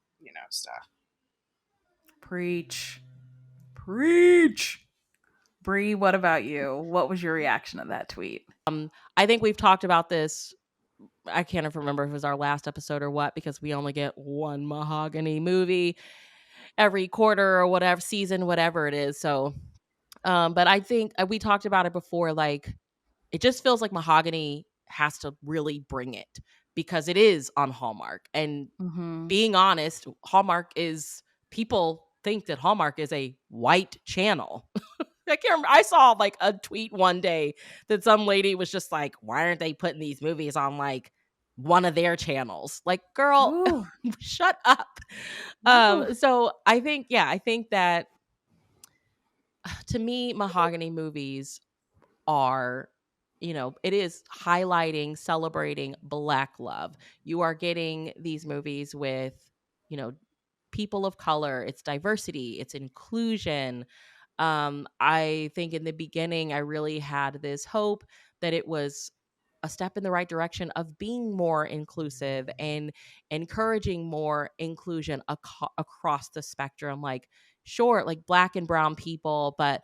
stuff. Preach. Preach. Bree, what about you? What was your reaction to that tweet? I think we've talked about this. I can't even remember if it was our last episode or what, because we only get one Mahogany movie every quarter or whatever season, whatever it is. So, but I think we talked about it before. Like, it just feels like Mahogany has to really bring it because it is on Hallmark. And Mm-hmm. being honest, Hallmark is, people think that Hallmark is a white channel. I can't remember. I saw like a tweet one day that some lady was just like, why aren't they putting these movies on like one of their channels? Like, girl, Ooh. shut up. Ooh. So I think, yeah, I think that to me, Mahogany movies are, it is highlighting, celebrating Black love. You are getting these movies with, you know, people of color, it's diversity, it's inclusion. I think in the beginning, I really had this hope that it was a step in the right direction of being more inclusive and encouraging more inclusion across the spectrum. Like, sure, like Black and brown people, but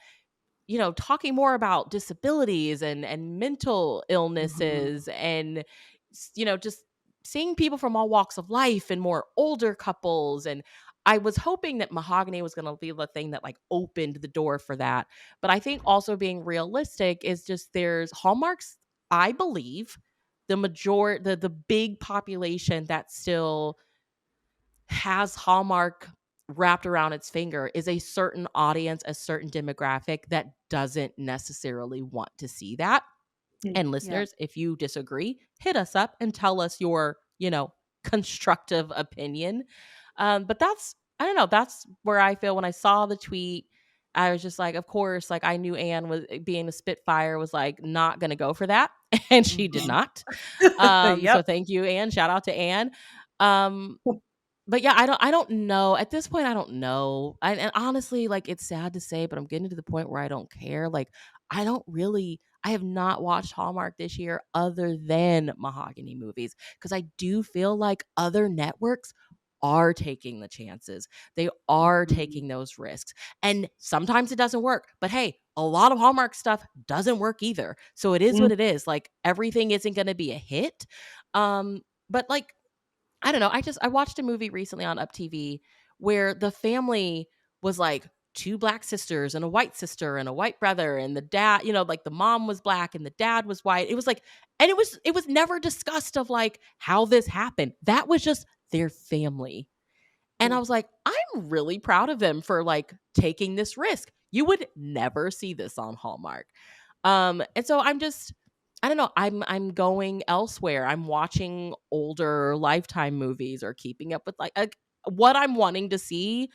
talking more about disabilities and mental Mm-hmm. illnesses and just seeing people from all walks of life and more older couples. And I was hoping that Mahogany was going to be the thing that like opened the door for that. But I think also being realistic is just, there's Hallmarks, I believe, the big population that still has Hallmark wrapped around its finger is a certain audience, a certain demographic that doesn't necessarily want to see that. And Yep. listeners, if you disagree, hit us up and tell us your, constructive opinion. But that's, I don't know, that's where I feel when I saw the tweet. I was just like, of course, like I knew Anne was being a Spitfire was like not going to go for that. And she did Mm-hmm. not. Yep. So thank you, Anne. Shout out to Anne. Um, but yeah, I don't know. At this point, I don't know. And honestly, like it's sad to say, but I'm getting to the point where I don't care. Like I have not watched Hallmark this year other than Mahogany movies because I do feel like other networks are taking the chances. They are Mm-hmm. taking those risks. And sometimes it doesn't work. But hey, a lot of Hallmark stuff doesn't work either. So it is Mm. what it is. Like everything isn't going to be a hit. But like I don't know. I watched a movie recently on Up TV where the family was like two black sisters and a white sister and a white brother, and the dad, like the mom was black and the dad was white. It was like, and it was never discussed of like how this happened. That was just their family. And I Mm. was like, I'm really proud of them for like taking this risk. You would never see this on Hallmark. And so I don't know, I'm going elsewhere. I'm watching older Lifetime movies or keeping up with like what I'm wanting to see.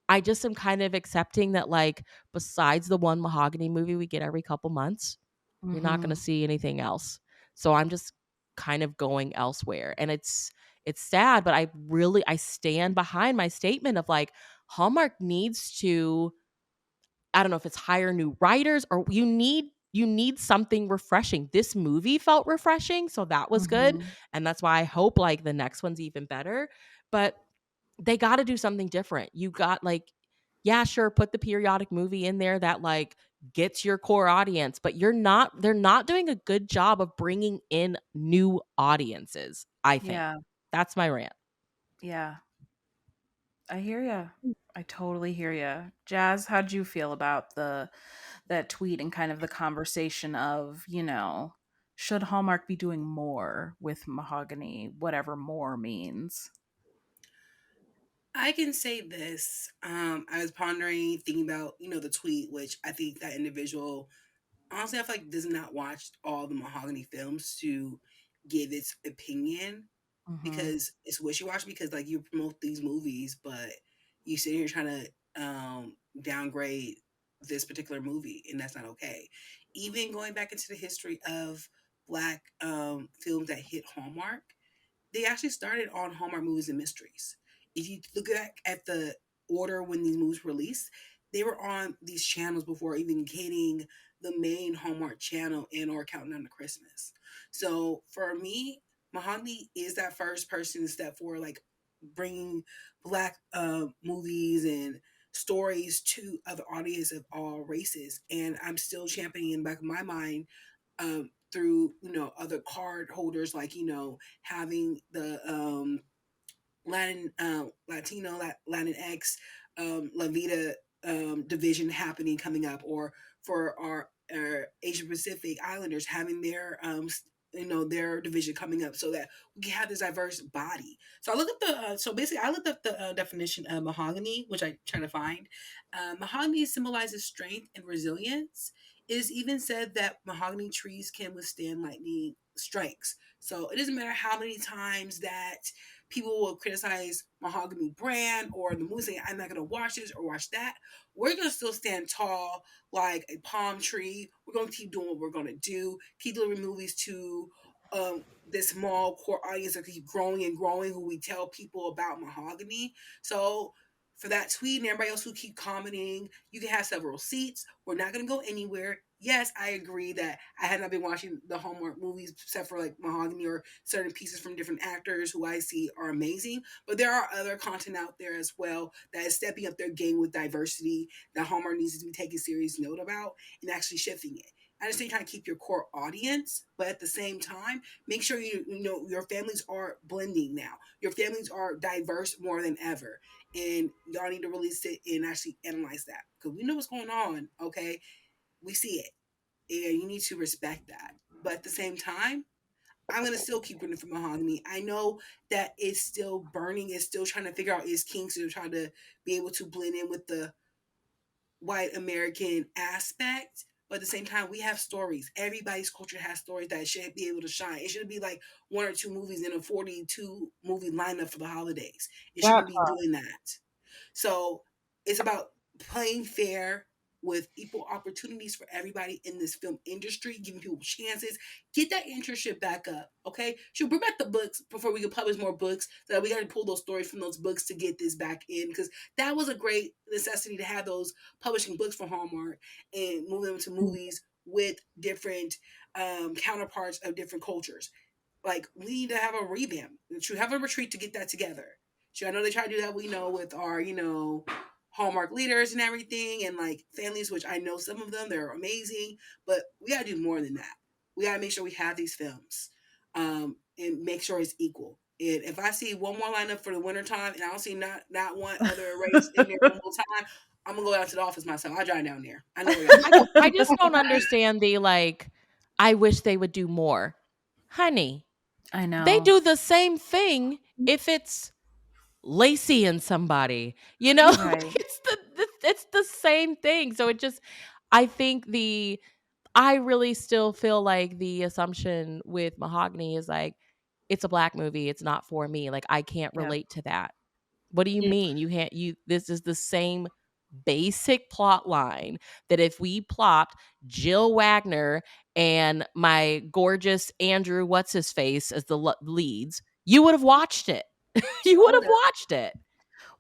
I just am kind of accepting that like besides the one Mahogany movie we get every couple months, you're not going to Mm-hmm. see anything else. So I'm just kind of going elsewhere. And it's sad, but I stand behind my statement of like Hallmark needs to, I don't know if it's hire new writers or you need something refreshing. This movie felt refreshing, so that was good. Mm-hmm. And that's why I hope like the next one's even better. But they got to do something different. You got like, yeah, sure, put the periodic movie in there that like gets your core audience, but they're not doing a good job of bringing in new audiences, I think. Yeah. That's my rant. Yeah. I hear you. I totally hear you. Jazz, how'd you feel about that tweet and kind of the conversation of, should Hallmark be doing more with Mahogany, whatever more means? I can say this. I was pondering, thinking about, the tweet, which I think that individual, honestly, I feel like does not watch all the Mahogany films to give its opinion Mm-hmm. because it's wishy washy. Because like you promote these movies, but you sit here trying to downgrade this particular movie, and that's not okay. Even going back into the history of Black films that hit Hallmark, they actually started on Hallmark Movies and Mysteries. If you look at the order when these movies were released, they were on these channels before even getting the main Hallmark channel and or Counting Down to Christmas. So for me, Mahogany is that first person to step forward, like bringing black movies and stories to other audience of all races. And I'm still championing in the back of my mind through other card holders, like having the Latinx, La Vida division happening coming up, or for our Asia Pacific Islanders having their their division coming up, so that we can have this diverse body. So I look at the so basically I looked up the definition of mahogany, which I try to find. Mahogany symbolizes strength and resilience. It is even said that mahogany trees can withstand lightning strikes. So it doesn't matter how many times that people will criticize Mahogany brand or the movie, saying I'm not gonna watch this or watch that. We're gonna still stand tall like a palm tree. We're gonna keep doing what we're gonna do. Keep delivering movies to this small core audience that keep growing and growing, who we tell people about Mahogany. So for that tweet and everybody else who keep commenting, you can have several seats. We're not going to go anywhere. Yes, I agree that I had not been watching the Hallmark movies except for like Mahogany or certain pieces from different actors who I see are amazing. But there are other content out there as well that is stepping up their game with diversity that Hallmark needs to be taking serious note about and actually shifting it. I understand trying to keep your core audience, but at the same time, make sure you know your families are blending now. Your families are diverse more than ever, and y'all need to really sit and actually analyze that because we know what's going on. Okay, we see it, and you need to respect that. But at the same time, I'm gonna still keep rooting for Mahogany. I know that it's still burning. It's still trying to figure out its kinks and trying to be able to blend in with the white American aspect. But at the same time, we have stories. Everybody's culture has stories that should be able to shine. It shouldn't be like one or two movies in a 42 movie lineup for the holidays. It That shouldn't be doing that. So it's about playing fair with equal opportunities for everybody in this film industry, giving people chances. Get that internship back up, okay? Should bring back the books before we can publish more books. So that we got to pull those stories from those books to get this back in, because that was a great necessity to have those publishing books for Hallmark and move them to movies with different counterparts of different cultures. Like we need to have a revamp. Should have a retreat to get that together. Sure, I know they try to do that. We know with our Hallmark leaders and everything, and like families, which I know some of them they're amazing, but we gotta do more than that. We gotta make sure we have these films, and make sure it's equal. And if I see one more lineup for the winter time, and I don't see not one other race in there the whole time, I'm gonna go out to the office myself. I'll drive down there. I know where y'all at. I just don't understand the like, I wish they would do more. Honey, I they know. do the same thing if it's Lacey and somebody, you know? Right. It's the same thing. So it just, I think I really still feel like the assumption with Mahogany is like, it's a black movie. It's not for me. Like, I can't Yeah. relate to that. What do you mean? You can't, this is the same basic plot line that if we plopped Jill Wagner and my gorgeous Andrew, what's his face, as the leads, you would have watched it. You would Oh, have watched it.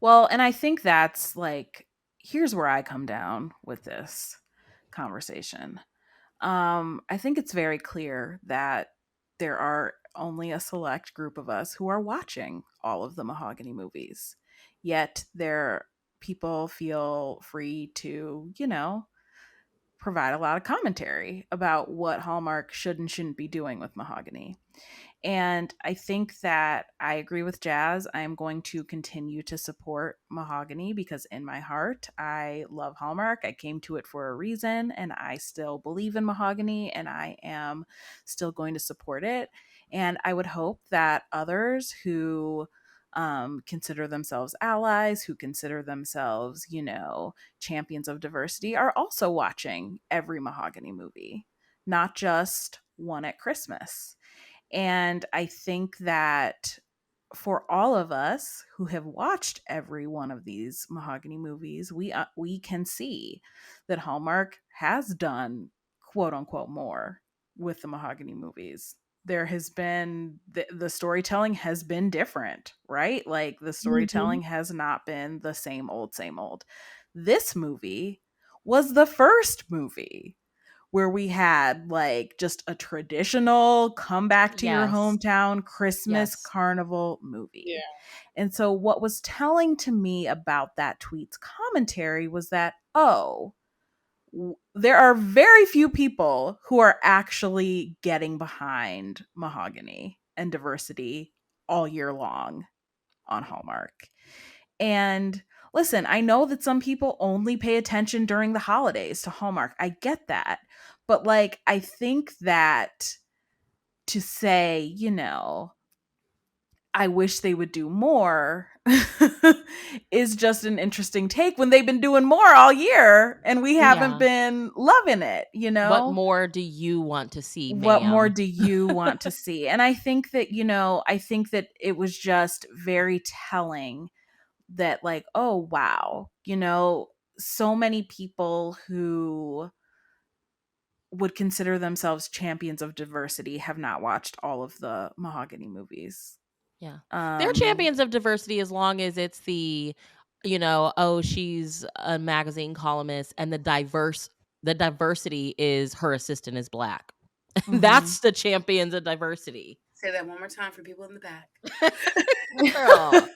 Well, and I think that's like, here's where I come down with this conversation. I think it's very clear that there are only a select group of us who are watching all of the Mahogany movies. Yet there people feel free to, provide a lot of commentary about what Hallmark should and shouldn't be doing with Mahogany. And I think that I agree with Jazz. I am going to continue to support Mahogany because in my heart, I love Hallmark. I came to it for a reason and I still believe in Mahogany and I am still going to support it. And I would hope that others who consider themselves allies, who consider themselves, champions of diversity, are also watching every Mahogany movie, not just one at Christmas. And I think that for all of us who have watched every one of these Mahogany movies, we can see that Hallmark has done quote unquote more with the Mahogany movies there has been the storytelling has been different, right? Like the Mhm. storytelling has not been the same old, same old. This movie was the first movie where we had like just a traditional come back to your Yes. hometown Christmas Yes. carnival movie. Yeah. And so, what was telling to me about that tweet's commentary was that, oh, there are very few people who are actually getting behind Mahogany and diversity all year long on Hallmark. And listen, I know that some people only pay attention during the holidays to Hallmark. I get that. But like, I think that to say, I wish they would do more is just an interesting take when they've been doing more all year and we haven't Yeah. been loving it, What more do you want to see, What more ma'am? do you want to see? And I think that, I think that it was just very telling that, like, oh, wow, so many people who would consider themselves champions of diversity have not watched all of the Mahogany movies. Yeah. They're Um, champions of diversity as long as it's oh, she's a magazine columnist and the diversity is her assistant is black. mhm. That's the champions of diversity. Say that one more time for people in the back. Girl.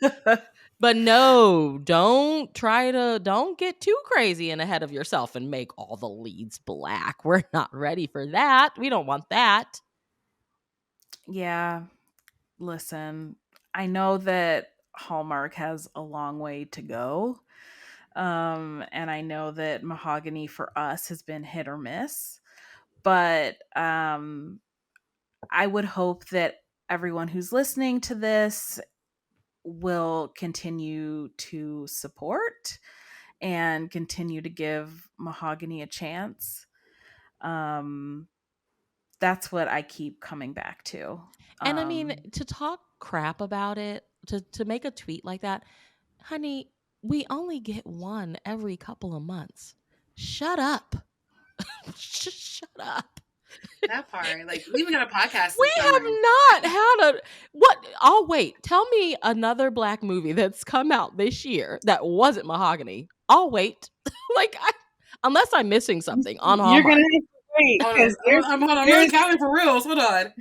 But no, don't get too crazy and ahead of yourself and make all the leads black. We're not ready for that. We don't want that. Yeah, listen, I know that Hallmark has a long way to go. And I know that Mahogany for us has been hit or miss, but I would hope that everyone who's listening to this will continue to support and continue to give Mahogany a chance. Um, that's what I keep coming back to. And I mean, to talk crap about it, to make a tweet like that, honey, we only get one every couple of months. Shut up. Shut up. That part, like we even got a podcast We this have summer. not had a what? I'll wait. Tell me another black movie that's come out this year that wasn't Mahogany. I'll wait. Unless I'm missing something on You're gonna Hallmark. have to wait Hold because on, hold on. I'm there's not counting for reals. Hold on.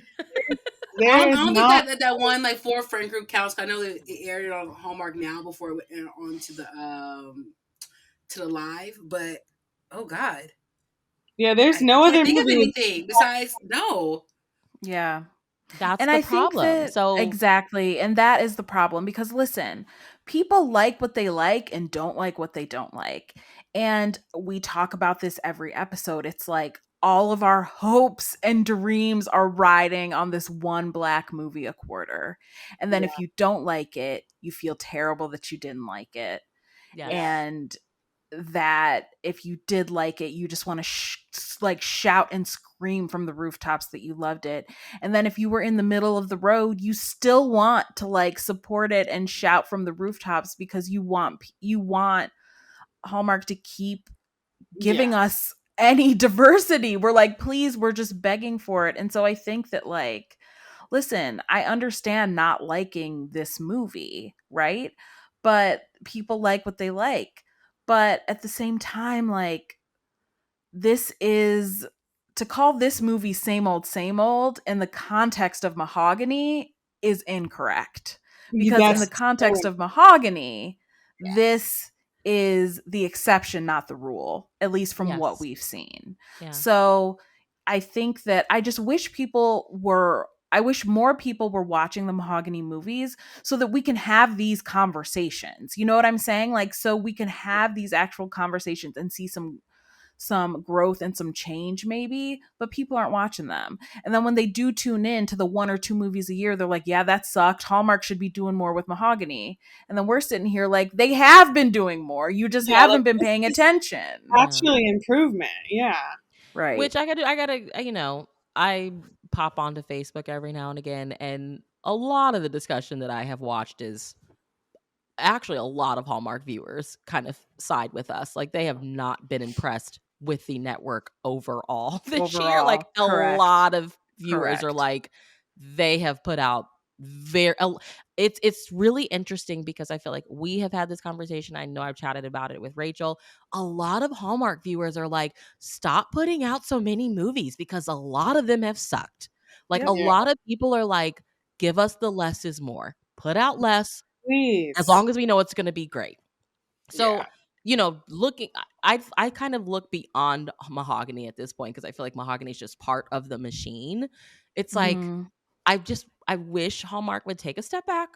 there I is don't think not. that one like four friend group counts. I know that it aired on Hallmark now before it went on to the live, but oh god, Yeah, there's I no can't other think of movie. anything besides no. Yeah. That's And the I think problem. that So exactly, and that is the problem because listen, people like what they like and don't like what they don't like. And we talk about this every episode. It's like all of our hopes and dreams are riding on this one black movie a quarter. And then if Yeah, you don't like it, you feel terrible that you didn't like it. yeah, yes. And that if you did like it, you just want to like shout and scream from the rooftops that you loved it. And then if you were in the middle of the road, you still want to like support it and shout from the rooftops because you want Hallmark to keep yeah, giving us any diversity. We're like, please, we're just begging for it. And so I think that, like, listen, I understand not liking this movie, right? But people like what they like. But at the same time, like, this is to call this movie same old in the context of Mahogany is incorrect. Because in the that's so. context of Mahogany, this is the exception, not the rule, at least from what Yes. we've seen. Yeah. So I think that I wish more people were watching the Mahogany movies so that we can have these conversations. You know what I'm saying? Like, so we can have these actual conversations and see some growth and some change maybe, but people aren't watching them. And then when they do tune in to the one or two movies a year, they're like, yeah, that sucked. Hallmark should be doing more with Mahogany. And then we're sitting here like, they have been doing more. You just Yeah, like haven't been this paying is attention. Yeah. actually improvement. Yeah, Right. Which I pop onto Facebook every now and again, and a lot of the discussion that I have watched is actually a lot of Hallmark viewers kind of side with us. Like they have not been impressed with the network overall this year. Like Overall, a correct. lot of viewers are Correct. like, they have put out very it's really interesting because I feel like we have had this conversation. I know I've chatted about it with Rachel. A lot of Hallmark viewers are like, stop putting out so many movies because a lot of them have sucked. Like, a Yep. Yeah, lot of people are like, give us the less is more. Put out less as please. long as we know it's going to be great. Yeah. So, looking, I kind of look beyond Mahogany at this point because I feel like Mahogany is just part of the machine. It's like, Mhm. I wish Hallmark would take a step back.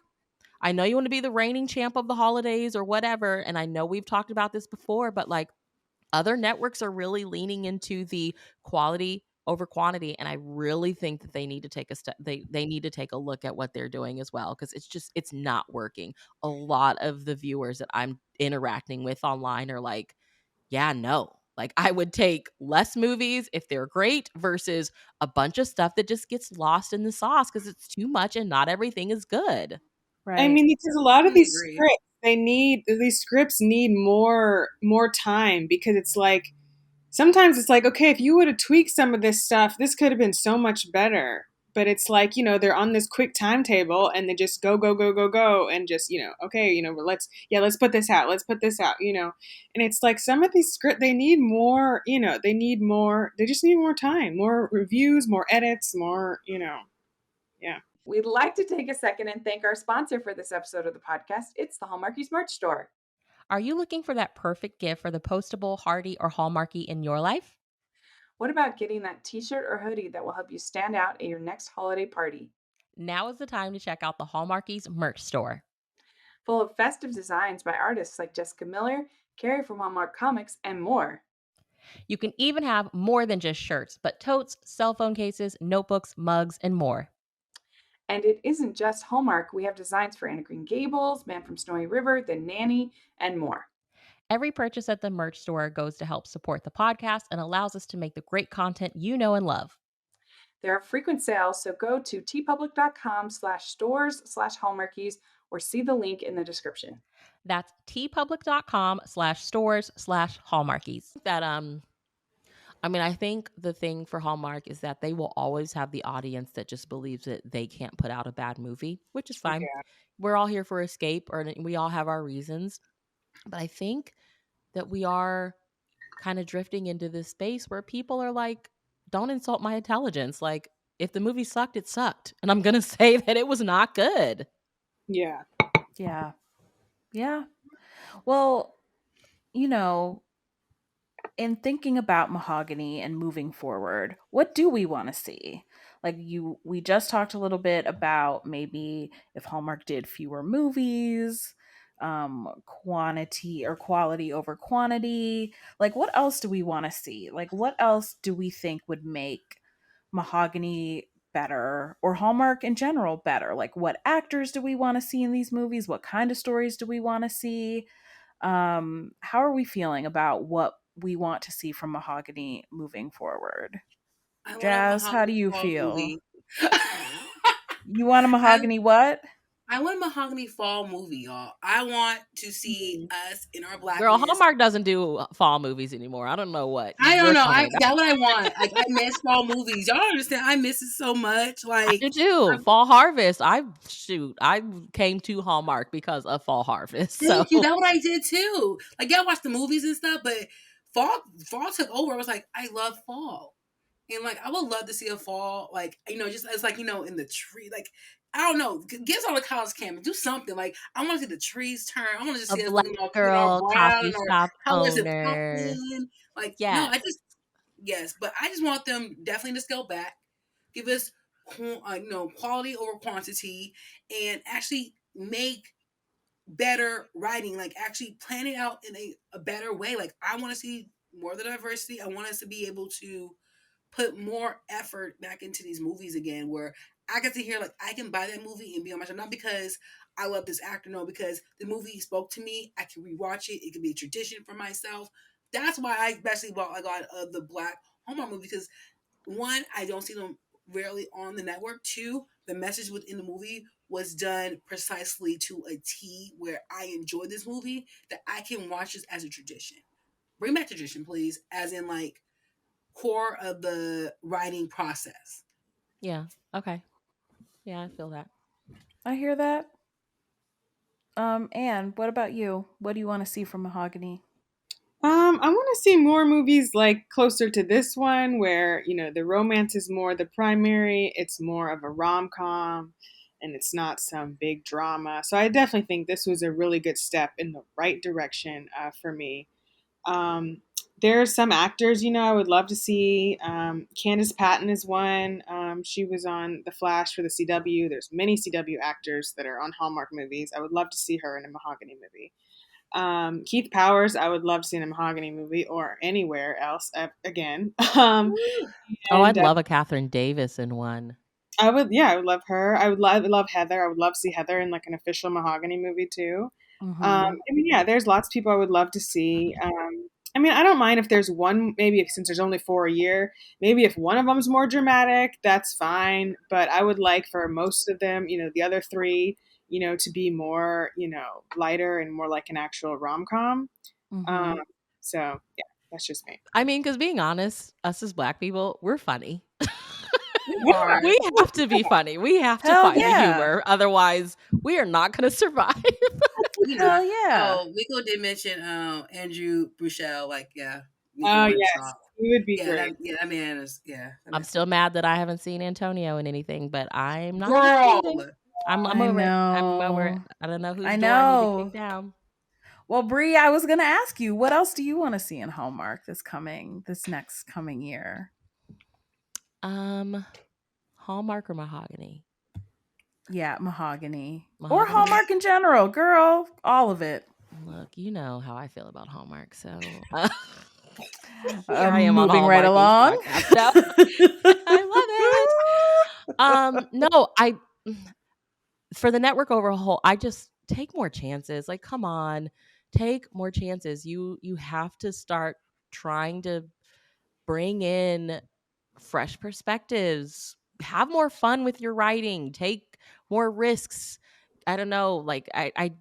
I know you want to be the reigning champ of the holidays or whatever, and I know we've talked about this before, but like, other networks are really leaning into the quality over quantity, and I really think that they need to take a step they need to take a look at what they're doing as well, because it's not working. A lot of the viewers that I'm interacting with online are like, yeah, no, like, I would take less movies if they're great versus a bunch of stuff that just gets lost in the sauce because it's too much and not everything is good. I Right. mean, because a lot of Definitely these agree. scripts, these scripts need more time because it's like sometimes it's like, okay, if you would have tweaked some of this stuff, this could have been so much better. But it's like, they're on this quick timetable and they just go, go, go, go, go, and just, okay, let's put this out, let's put this out, and it's like some of these script they need more, they just need more time, more reviews, more edits, more, yeah. We'd like to take a second and thank our sponsor for this episode of the podcast. It's the Hallmarkies merch store. Are you looking for that perfect gift for the postable, hardy, or hallmarky in your life? What about getting that t shirt or hoodie that will help you stand out at your next holiday party? Now is the time to check out the Hallmarkies merch store. Full of festive designs by artists like Jessica Miller, Carrie from Hallmark Comics, and more. You can even have more than just shirts, but totes, cell phone cases, notebooks, mugs, and more. And it isn't just Hallmark. We have designs for Anna Green Gables, Man from Snowy River, The Nanny, and more. Every purchase at the merch store goes to help support the podcast and allows us to make the great content you know and love. There are frequent sales, so go to tpublic.com/stores/hallmarkies or see the link in the description. That's tpublic.com/stores/hallmarkies. I think the thing for Hallmark is that they will always have the audience that just believes that they can't put out a bad movie, which is fine. Yeah. We're all here for escape, or we all have our reasons. But I think that we are kind of drifting into this space where people are like, don't insult my intelligence. Like, if the movie sucked, it sucked. And I'm going to say that it was not good. Yeah. Yeah. Yeah. Well, you know, in thinking about Mahogany and moving forward, what do we want to see? We just talked a little bit about maybe if Hallmark did fewer movies, quantity or quality over quantity. Like, what else do we want to see? Like, what else do we think would make Mahogany better or Hallmark in general better? Like, what actors do we want to see in these movies? What kind of stories do we want to see? How are we feeling about what we want to see from Mahogany moving forward? I want a Jazz, how do Mahogany you Fall feel? movie. You want a I Mahogany what? I want a Mahogany Fall movie, y'all. I want to see Mhm. us in our Girl, blackness. Hallmark doesn't do fall movies anymore. I don't know what I don't you're know. talking about. That's what I want. Like, I miss fall movies. Y'all don't understand. I miss it so much. I Like, do too. Fall Harvest. I came to Hallmark because of Fall Harvest. So thank you. That's what I did too. Like, yeah, I watched the movies and stuff, but fall took over. I was like, I love fall. And like, I would love to see a fall, like, just it's like, in the tree. Like, I don't know, get us on a college campus, do something. Like, I want to see the trees turn. I want to just a see us black looking all cute, all girl brown, coffee and our shop colors and owner. pumpkin. Like, no, Yes. yes, but I just want them definitely to scale back, give us, quality over quantity, and actually make better writing, like actually plan it out in a better way. Like, I want to see more of the diversity. I want us to be able to put more effort back into these movies again, where I get to hear, like, I can buy that movie and be on my show, not because I love this actor, no, because the movie spoke to me. I can rewatch it. It can be a tradition for myself. That's why I especially bought a lot of the Black Hallmark movies, because one, I don't see them rarely on the network. Two, the message within the movie was done precisely to a T, where I enjoy this movie, that I can watch this as a tradition. Bring back tradition, please, as in, like, core of the writing process. Yeah. Okay. Yeah, I feel that. I hear that. Anne, what about you? What do you want to see from Mahogany? I want to see more movies like closer to this one, where the romance is more the primary. It's more of a rom com, and it's not some big drama. So I definitely think this was a really good step in the right direction for me. Um, there are some actors, I would love to see. Candice Patton is one. She was on The Flash for the CW. There's many CW actors that are on Hallmark movies. I would love to see her in a Mahogany movie. Keith Powers, I would love to see in a Mahogany movie or anywhere else again. Oh, I'd And love a Catherine Davis in one. I would love her. I would love Heather. I would love to see Heather in like an official Mahogany movie too. Mm-hmm. I mean, yeah, there's lots of people I would love to see. I mean, I don't mind if there's one, maybe since there's only four a year, maybe if one of them's more dramatic, that's fine. But I would like for most of them, the other three, to be more, lighter and more like an actual rom com. Mm-hmm. Um, so yeah, that's just me. I mean, because being honest, us as Black people, we're funny. We Yeah, are. We have to be funny. We have to Hell find the yeah. humor. Otherwise, we are not going to survive. We Hell not. yeah. Oh, Rico did mention Andrew Bruchel. Like, yeah, Nico oh wanted to yes, talk. it would be Yeah, great. that man is. Yeah, that I'm man's still funny. mad that I haven't seen Antonio in anything, but I'm not Girl, disputing. I'm I over it. I'm over it. know. I don't know I whose door I need to kick know. down. Well, Bree, I was gonna ask you, what else do you want to see in Hallmark this next coming year? Um, Hallmark or Mahogany? Yeah, Mahogany. Or Mahogany. Hallmark in general, girl. All of it. Look, you know how I feel about Hallmark, so here I am on Moving right Hallmarky's along. podcast. No, I love it. No, I for the network overhaul, I just take more chances. Like, come on, take more chances. You have to start trying to bring in fresh perspectives. Have more fun with your writing. Take more risks. I don't know. Like I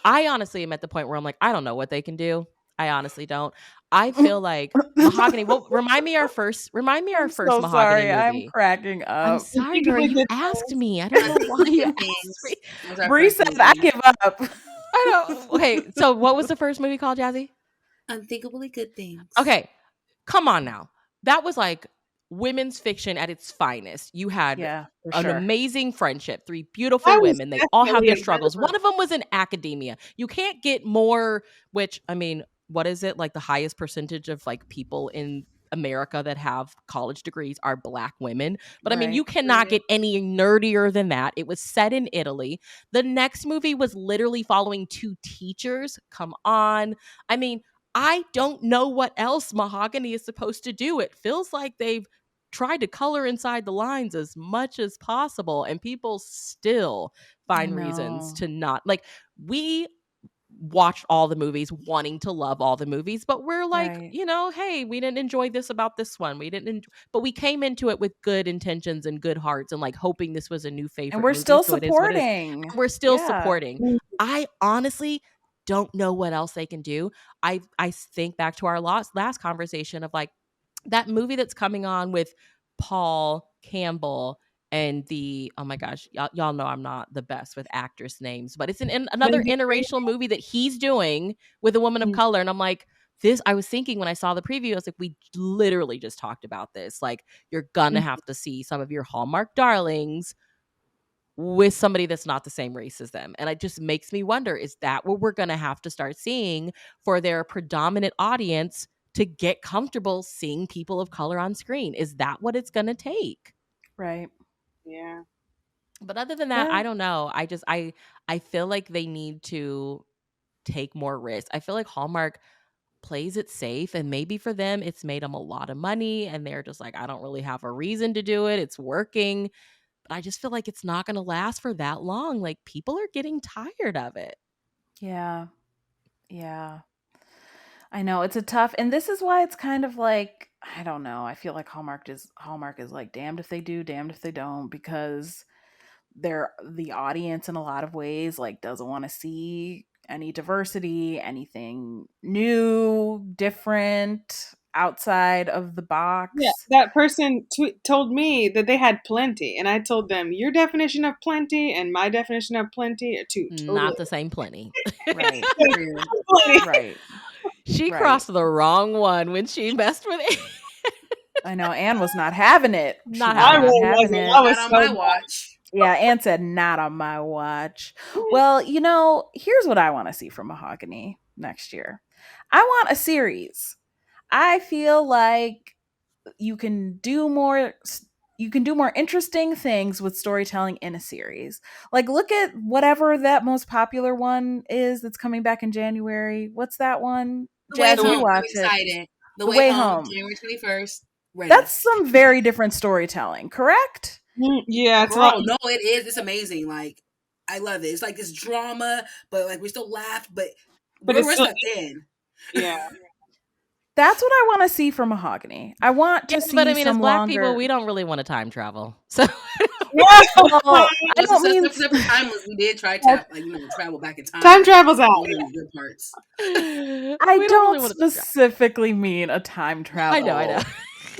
honestly am at the point where I'm like, I don't know what they can do. I honestly don't. I feel like Mahogany. Well, remind me our I'm first so Mahogany sorry. I'm movie. cracking I'm up. sorry, girl. Unthinkably You good asked things. me. I don't know why Unthinkable you Good asked me. Things was our Bree first said, I movie. give up. I know. Okay, so what was the first movie called, Jazzy? Unthinkably Good Things. Okay, come on now. That was like women's fiction at its finest. You had Yeah, for an sure. amazing friendship, three beautiful I was women. They all have definitely their a struggles. member. One of them was in academia. You can't get more, which, I mean, what is it? Like the highest percentage of like people in America that have college degrees are Black women. But I mean, you Right. cannot Right. get any nerdier than that. It was set in Italy. The next movie was literally following two teachers. Come on. I mean, I don't know what else Mahogany is supposed to do. It feels like they've tried to color inside the lines as much as possible, and people still I find reasons know. to not like. We watched all the movies wanting to love all the movies, but we're like, Right. hey, we didn't enjoy this about this one. We didn't but we came into it with good intentions and good hearts and like hoping this was a new And favorite we're movie, still so it is what it is. supporting. And we're still Yeah. supporting. I honestly don't know what else they can do. I think back to our last conversation of like that movie that's coming on with Paul Campbell and the oh my gosh, y'all know I'm not the best with actress names, but it's another Lindsay interracial movie that he's doing with a woman of Graham. color, and I'm like, this. I was thinking when I saw the preview, I was like, we literally just talked about this. Like, you're gonna have to see some of your Hallmark darlings with somebody that's not the same race as them. And it just makes me wonder, is that what we're going to have to start seeing for their predominant audience to get comfortable seeing people of color on screen? Is that what it's going to take? Right. Yeah. But other than that, Yeah. I don't know. I feel like they need to take more risks. I feel like Hallmark plays it safe, and maybe for them it's made them a lot of money and they're just like, I don't really have a reason to do it. It's working. But I just feel like it's not going to last for that long. Like, people are getting tired of it. Yeah. Yeah. I know it's a tough, and this is why it's kind of like, I don't know. I feel like Hallmark is like damned if they do, damned if they don't, because the audience in a lot of ways like doesn't want to see any diversity, anything new, different. outside of the Yeah, box. that person told me that they had plenty, and I told them your definition of plenty and my definition of plenty are two totally Not the same plenty. Right. different. Plenty. Right. She Right. crossed the wrong one when she messed with it. I know Anne was not having it. She Not was I having not it. really having wasn't. it. I was Not on so my bad. watch. Yeah, Anne said not on my watch. Well, here's what I want to see from Mahogany next year. I want a series. I feel like you can do more you can do more interesting things with storytelling in a series. Like look at whatever that most popular one is that's coming back in January. What's that one? The Way Jazz, you Home. I'm watch it. excited. The The Way Way Home, Home. January 21st. Ready. That's some very different storytelling, correct? Yeah, it's a lot. Girl, no, it is. It's amazing. Like, I love it. It's like this drama, but like we still laugh, but But we're it's still, stuck in. yeah. That's what I want to see from Mahogany. I want to Yeah, see but I mean, as some Black longer. people, we don't really want to time travel. So Well, I This is don't such mean a separate timeless. We did try travel back in time. Time travel's out. Those are the good parts. I we don't really wanna time travel. specifically mean a time travel. I know.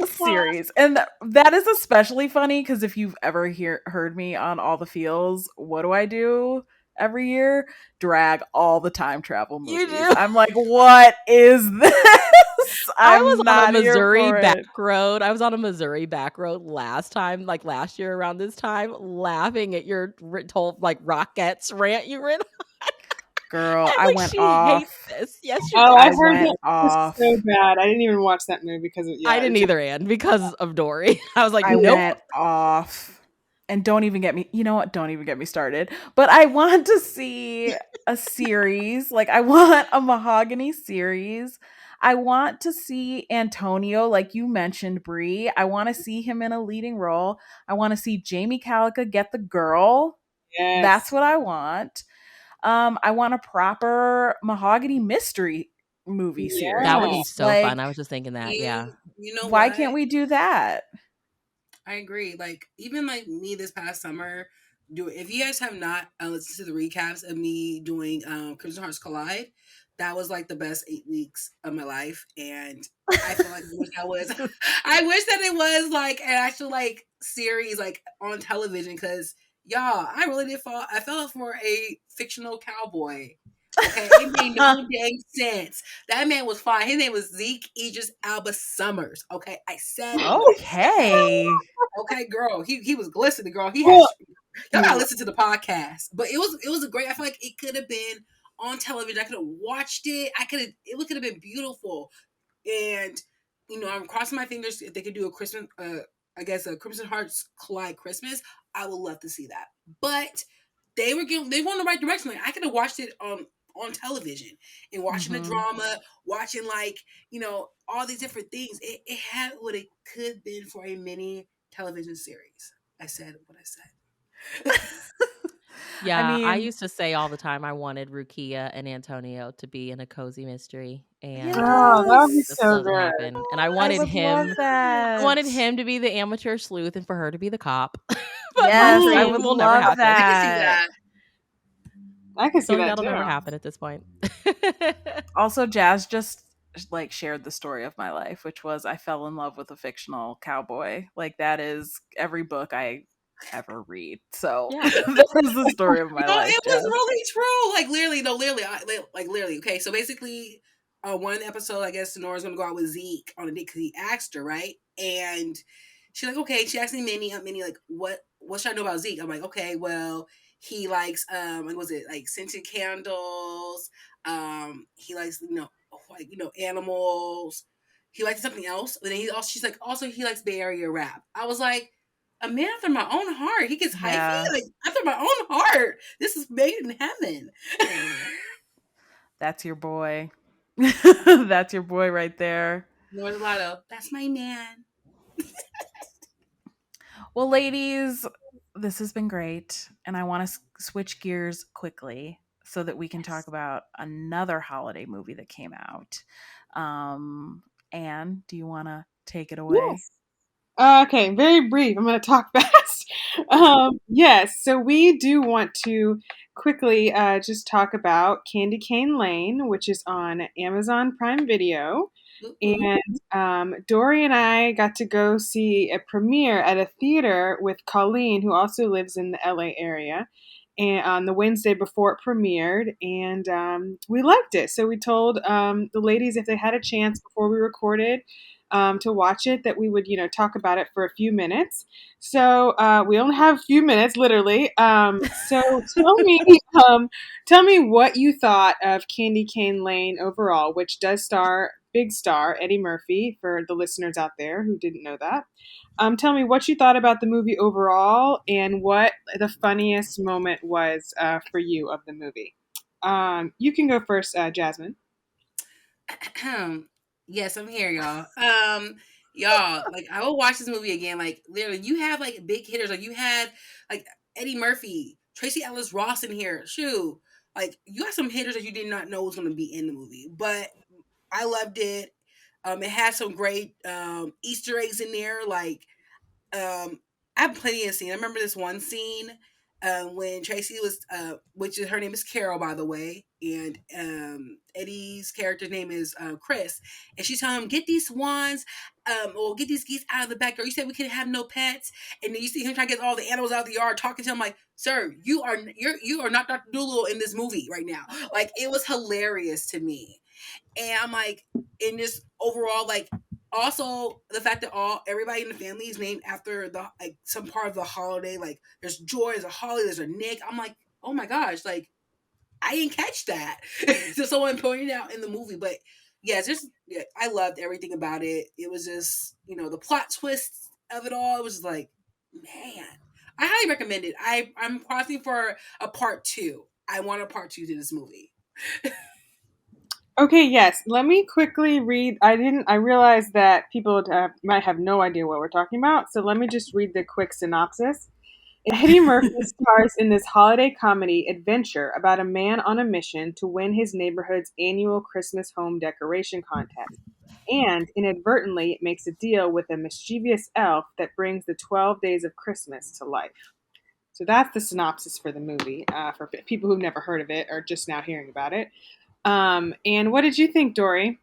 Series, and that is especially funny because if you've ever heard me on All the Feels, what do every year? Drag all the time travel movies. You do. I'm like, what is this? I was on not a here Missouri for back it. road. I was on a Missouri back road last year around this time, laughing at your told like Rockettes rant you ran. Girl, And, I like, went she off. hates this. Yes, you Oh, did. I I heard went that off. was so bad. I didn't even watch that movie because of, I didn't either, Anne, because of Dory. I was like, I nope. went off. And don't even get me, you know what? Don't even get me started. But I want to see a series. Like, I want a Mahogany series. I want to see Antonio, like you mentioned, Brie. I want to see him in a leading role. I want to see Jamie Calica get the girl. Yes. That's what I want. I want a proper Mahogany mystery movie series. Yeah. That would be so Like, fun. I was just thinking that. Yeah. You know why what? can't we do that? I agree. Like even like me this past summer, if you guys have not listened to the recaps of me doing Crimson Hearts Collide, that was like the best 8 weeks of my life, and I feel like I wish that it was like an actual like series like on television because y'all, I really did fall. I fell for a fictional cowboy. Okay, it made no dang sense. That man was fine. His name was Zeke Idris Alba Summers. Okay, I said Okay. okay, girl. He was glistening, girl. He had Well, y'all gotta listen to the podcast. But it was a great. I feel like it could have been on television. I could have watched it. It could have been beautiful. And I'm crossing my fingers if they could do a Christmas. I guess a Crimson Hearts Collide Christmas. I would love to see that. But they were going the right direction. Like I could have watched it on television and watching the drama, watching like all these different things. It had what it could have been for a mini television series. I said what I said. Yeah, I mean, used to say all the time I wanted Rukia and Antonio to be in a cozy mystery, and oh, that would be yes. this so doesn't good. happen. And I I wanted would love him. that. I wanted him to be the amateur sleuth and for her to be the cop. But Yes, my I dream would will never love happen. I can see that. that. I can I see feel like that that'll too. never happen at this point. Also, Jazz just like shared the story of my life, which was I fell in love with a fictional cowboy. Like that is every book I ever read. So Yeah. that is the story of my No, life. it Jazz. was really true. Like literally, no, literally, like literally. Okay, so basically, one of the episodes, I guess Nora's gonna go out with Zeke on a date because he asked her, right? And she's like, okay. She asked me, Minnie, like, what should I know about Zeke? I'm like, okay, well, he likes, like, was it like scented candles? He likes, animals. He likes something else, but then she's like, also he likes Bay Area rap. I was like, a man after my own heart. He gets Yeah. hyphy like after my own heart. This is made in heaven. That's your boy. That's your boy right there. There's a lot of that's my man. Well, ladies, this has been great. And I want to switch gears quickly so that we can talk about another holiday movie that came out. Anne, do you want to take it away? Yes. Okay, very brief. I'm going to talk fast. Yes, so we do want to quickly just talk about Candy Cane Lane, which is on Amazon Prime Video. Ooh. And Dory and I got to go see a premiere at a theater with Colleen, who also lives in the LA area, and on the Wednesday before it premiered, and we liked it. So we told the ladies if they had a chance before we recorded to watch it, that we would, talk about it for a few minutes. So we only have a few minutes, literally. So tell me what you thought of Candy Cane Lane overall, which does star big star Eddie Murphy for the listeners out there who didn't know that. Tell me what you thought about the movie overall and what the funniest moment was for you of the movie. You can go first, Jasmine. Yes, I'm here, y'all. Y'all, like I will watch this movie again. Like literally, you have like big hitters. Like you had like Eddie Murphy, Tracy Ellis Ross in here. Shoo, like you got some hitters that you did not know was going to be in the movie. But I loved it. It had some great Easter eggs in there. Like I have plenty of scenes. I remember this one scene when Tracy was, which is her name is Carol, by the way, and Eddie's character's name is Chris, and she's telling him, "Get these swans, or get these geese out of the backyard. You said we could have no pets," and then you see him trying to get all the animals out of the yard, talking to him like, "Sir, you are not Dr. Doolittle in this movie right now." Like it was hilarious to me. And I'm like, in this overall, like, also the fact that everybody in the family is named after the like some part of the holiday. Like, there's Joy, there's a Holly, there's a Nick. I'm like, oh my gosh, like I didn't catch that. So someone pointed out in the movie, but yeah, I loved everything about it. It was just the plot twist of it all. It was just like, man, I highly recommend it. I'm crossing for a part two. I want a part two to this movie. Okay, yes. Let me quickly read. I realized that people might have no idea what we're talking about. So let me just read the quick synopsis. Eddie Murphy stars in this holiday comedy adventure about a man on a mission to win his neighborhood's annual Christmas home decoration contest. And inadvertently makes a deal with a mischievous elf that brings the 12 days of Christmas to life. So that's the synopsis for the movie, for people who've never heard of it or just now hearing about it. And what did you think, Dory?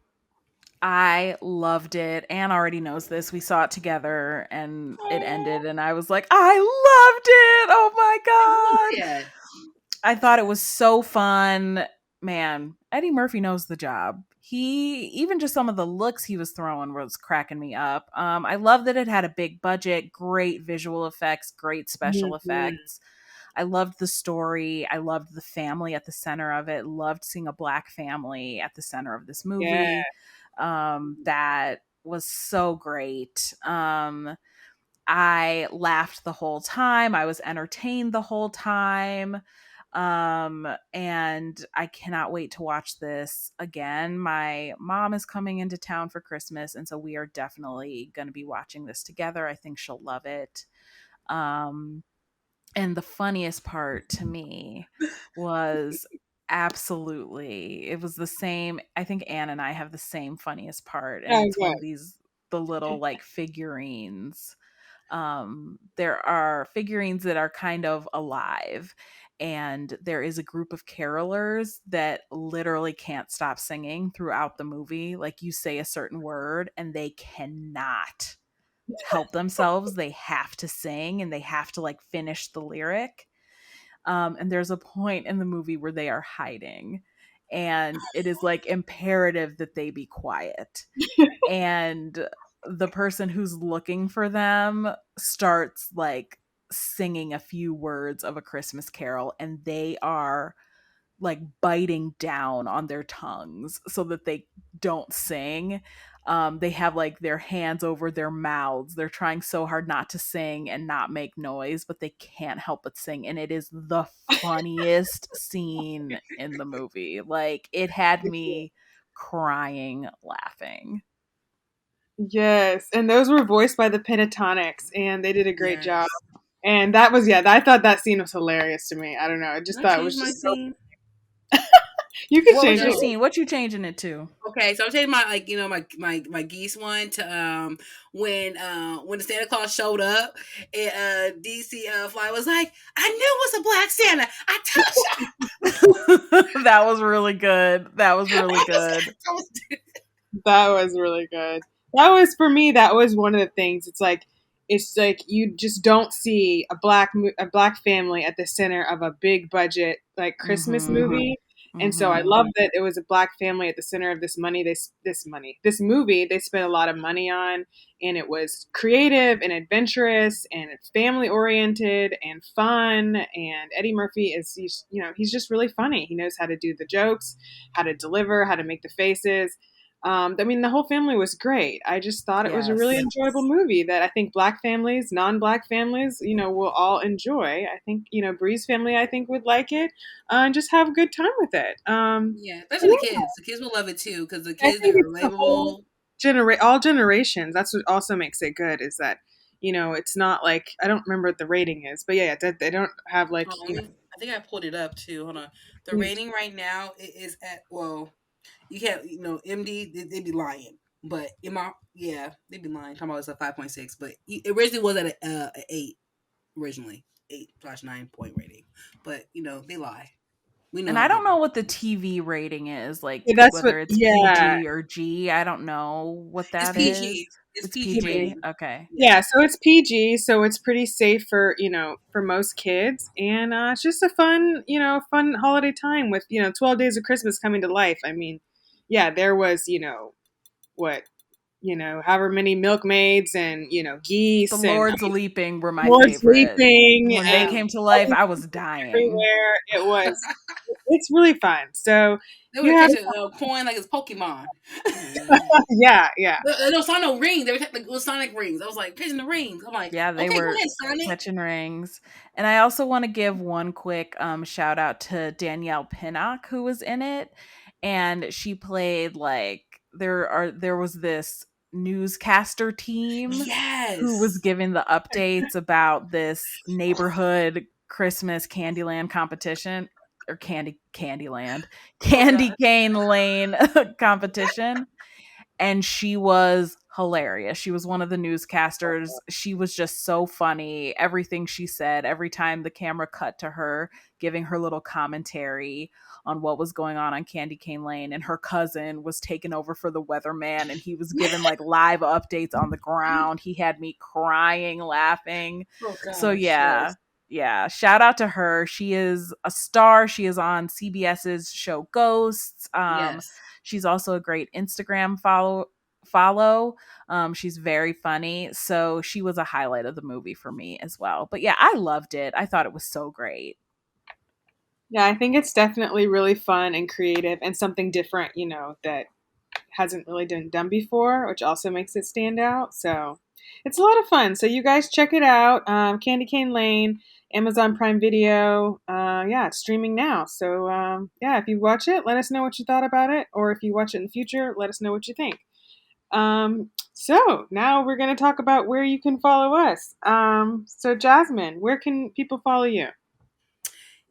I loved it. Anne already knows this. We saw it together and it ended, and I was like, I loved it. Oh my God. Yeah. I thought it was so fun. Man, Eddie Murphy knows the job. He, even just some of the looks he was throwing was cracking me up. I love that it had a big budget, great visual effects, great special Mhm. effects. I loved the story. I loved the family at the center of it. Loved seeing a black family at the center of this Yeah. movie. That was so great. I laughed the whole time. I was entertained the whole time. And I cannot wait to watch this again. My mom is coming into town for Christmas, and so we are definitely going to be watching this together. I think she'll love it. Um, and the funniest part to me was absolutely, it was the same. I think Anne and I have the same funniest part, and Oh, it's when good. the little like figurines. There are figurines that are kind of alive, and there is a group of carolers that literally can't stop singing throughout the movie. Like, you say a certain word and they cannot help themselves. They have to sing and they have to like finish the lyric. And there's a point in the movie where they are hiding, and it is like imperative that they be quiet. And the person who's looking for them starts like singing a few words of A Christmas Carol, and they are like biting down on their tongues so that they don't sing. They have like their hands over their mouths. They're trying so hard not to sing and not make noise, but they can't help but sing. And it is the funniest scene in the movie. Like, it had me crying laughing. Yes, and those were voiced by the Pentatonics, and they did a great job. Yes. And that was, yeah, I thought that scene was hilarious to me. I don't know, I just Can I thought it change was my just so. scene? You could What was change your it. So scene? What you changing it to? okay, so I'm taking my my geese one to when the Santa Claus showed up and DC Fly was like, I knew it was a black Santa. I told That was really good. That was really you. good. That was really good. That was for me. That was one of the things. It's like you just don't see a black family at the center of a big budget like Christmas Mhm. movie. And so I Mhm. love that it was a black family at the center of this movie they spent a lot of money on, and it was creative and adventurous and family oriented and fun. And Eddie Murphy he's just really funny. He knows how to do the jokes, how to deliver, how to make the faces. I mean, the whole family was great. I just thought it was a really Yes. enjoyable movie that I think black families, non-black families, will all enjoy. I think, Bree's family, I think, would like it and just have a good time with it. Yeah, especially the Yeah, kids. The kids will love it too because the I kids think are it's the whole relatable. all generations. That's what also makes it good is that, it's not like I don't remember what the rating is, but yeah, they don't have like, I think I pulled it up too. Hold on. The you rating right now is at, well, you can't, MD, they be lying. But yeah, they be lying. Talking about it's a 5.6, but it originally was at a 8, originally. 8/9 point rating. But, they lie. We know And how I they don't do. know what the TV rating is, yeah, like that's what whether it's yeah. PG or G. I don't know what It's that is. PG. It's It's PG PG. rating. Okay. Yeah. Yeah, so it's PG, so it's pretty safe for, for most kids. And it's just a fun, fun holiday time with, 12 Days of Christmas coming to life. I mean, yeah, there was, what, however many milkmaids and, The geese and Lords Leaping were my more favorite. sleeping When they and Yeah. came to life, I was dying. everywhere. It's really fun. So They you would have, catch a coin like it's Pokemon. yeah, yeah. No, Sonic rings. They were like, it was Sonic rings. I was like, catching the rings. I'm like, Yeah, they okay, go were ahead, Sonic. catching rings. And I also want to give one quick shout out to Danielle Pinnock who was in it. And she played like there was this newscaster team who was Yes. giving the updates about this neighborhood Christmas Candyland competition or Candyland Oh Candy God. Cane Lane competition, and she was hilarious. She was one of the newscasters. She was just so funny. Everything she said, every time the camera cut to her giving her little commentary on what was going on Candy Cane Lane, and her cousin was taken over for the weatherman, and he was given like live updates on the ground. He had me crying, laughing. Oh So gosh. yeah, Yes. yeah, shout out to her. She is a star. She is on CBS's show Ghosts. Yes. She's also a great Instagram follow. She's very funny. So she was a highlight of the movie for me as well. But yeah, I loved it. I thought it was so great. Yeah, I think it's definitely really fun and creative and something different, that hasn't really been done before, which also makes it stand out. So it's a lot of fun. So you guys check it out. Candy Cane Lane, Amazon Prime Video. Yeah, it's streaming now. So yeah, if you watch it, let us know what you thought about it. Or if you watch it in the future, let us know what you think. So now we're going to talk about where you can follow us. So Jasmine, where can people follow you?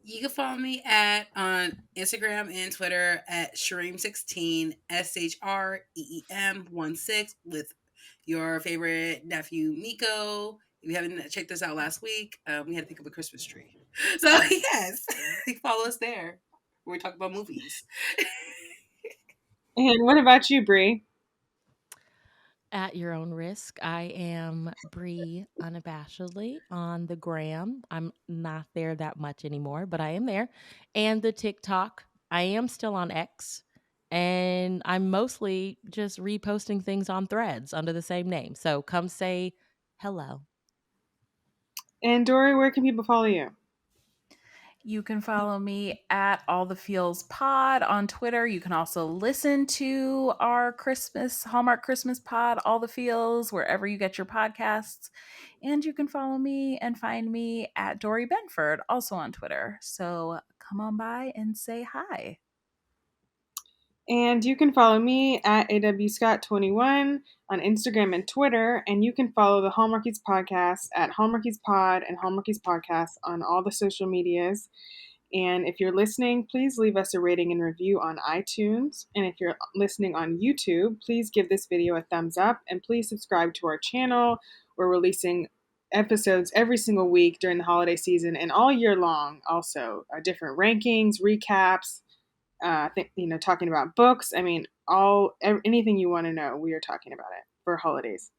You can follow me at on Instagram and Twitter at Shreem16, SHREEM16, with your favorite nephew Miko. If you haven't checked this out last week, we had to think of a Christmas tree. So yes, follow us there. Where we talk about movies. And what about you, Bree? At your own risk, I am Bree unabashedly on the gram. I'm not there that much anymore, but I am there. And the TikTok, I am still on X. And I'm mostly just reposting things on threads under the same name. So come say hello. And Dory, where can people follow you? You can follow me at All the Feels Pod on Twitter. You can also listen to our Hallmark Christmas pod, All the Feels, wherever you get your podcasts. And you can follow me and find me at Dory Benford, also on Twitter. So come on by and say hi. And you can follow me at awscott21 on Instagram and Twitter. And you can follow the Hallmarkies podcast at Hallmarkies Pod and Hallmarkies Podcast on all the social medias. And if you're listening, please leave us a rating and review on iTunes. And if you're listening on YouTube, please give this video a thumbs up and please subscribe to our channel. We're releasing episodes every single week during the holiday season and all year long, also different rankings, recaps, I think, talking about books. I mean, anything you want to know. We are talking about it for holidays.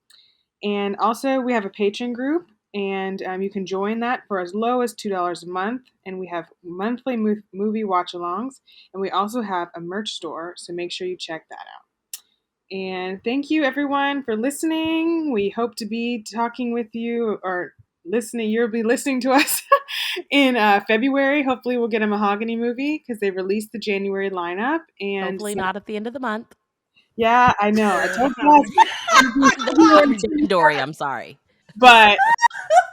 And also, we have a Patreon group, and you can join that for as low as $2 a month. And we have monthly movie watch alongs, and we also have a merch store, so make sure you check that out. And thank you, everyone, for listening. We hope to be talking with you, or listening. You'll be listening to us in February. Hopefully, we'll get a Mahogany movie because they released the January lineup. And Hopefully not at the end of the month. yeah, I know. I told you guys I'm Dory. I'm sorry. but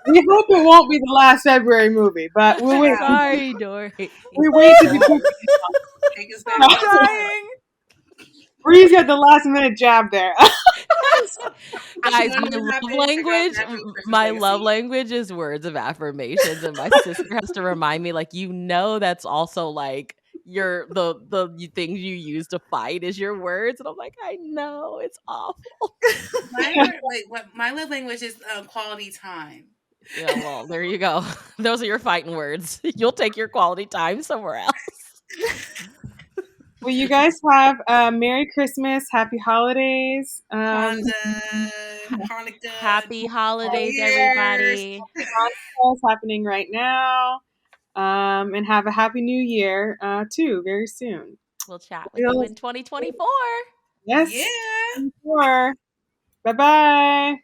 we hope it won't be the last February movie. But we'll wait. Sorry, Dory. We wait to be perfect. Take us back. I'm dying. Bree's got the last minute jab there. Guys, When my it love happens, language, I got that Christmas my legacy. love language is words of affirmations, and my sister has to remind me, like, that's also like the things you use to fight is your words, and I'm like, I know it's awful. My love language is quality time. Yeah, well, there you go. Those are your fighting words. You'll take your quality time somewhere else. Well, you guys have Merry Christmas, Happy Holidays. Kwanzaa, Hanukkah, Happy holidays, Year's. everybody. Podcast happening right now. And have a Happy New Year too, very soon. We'll chat with you in 2024. Yes. Yeah. Bye bye.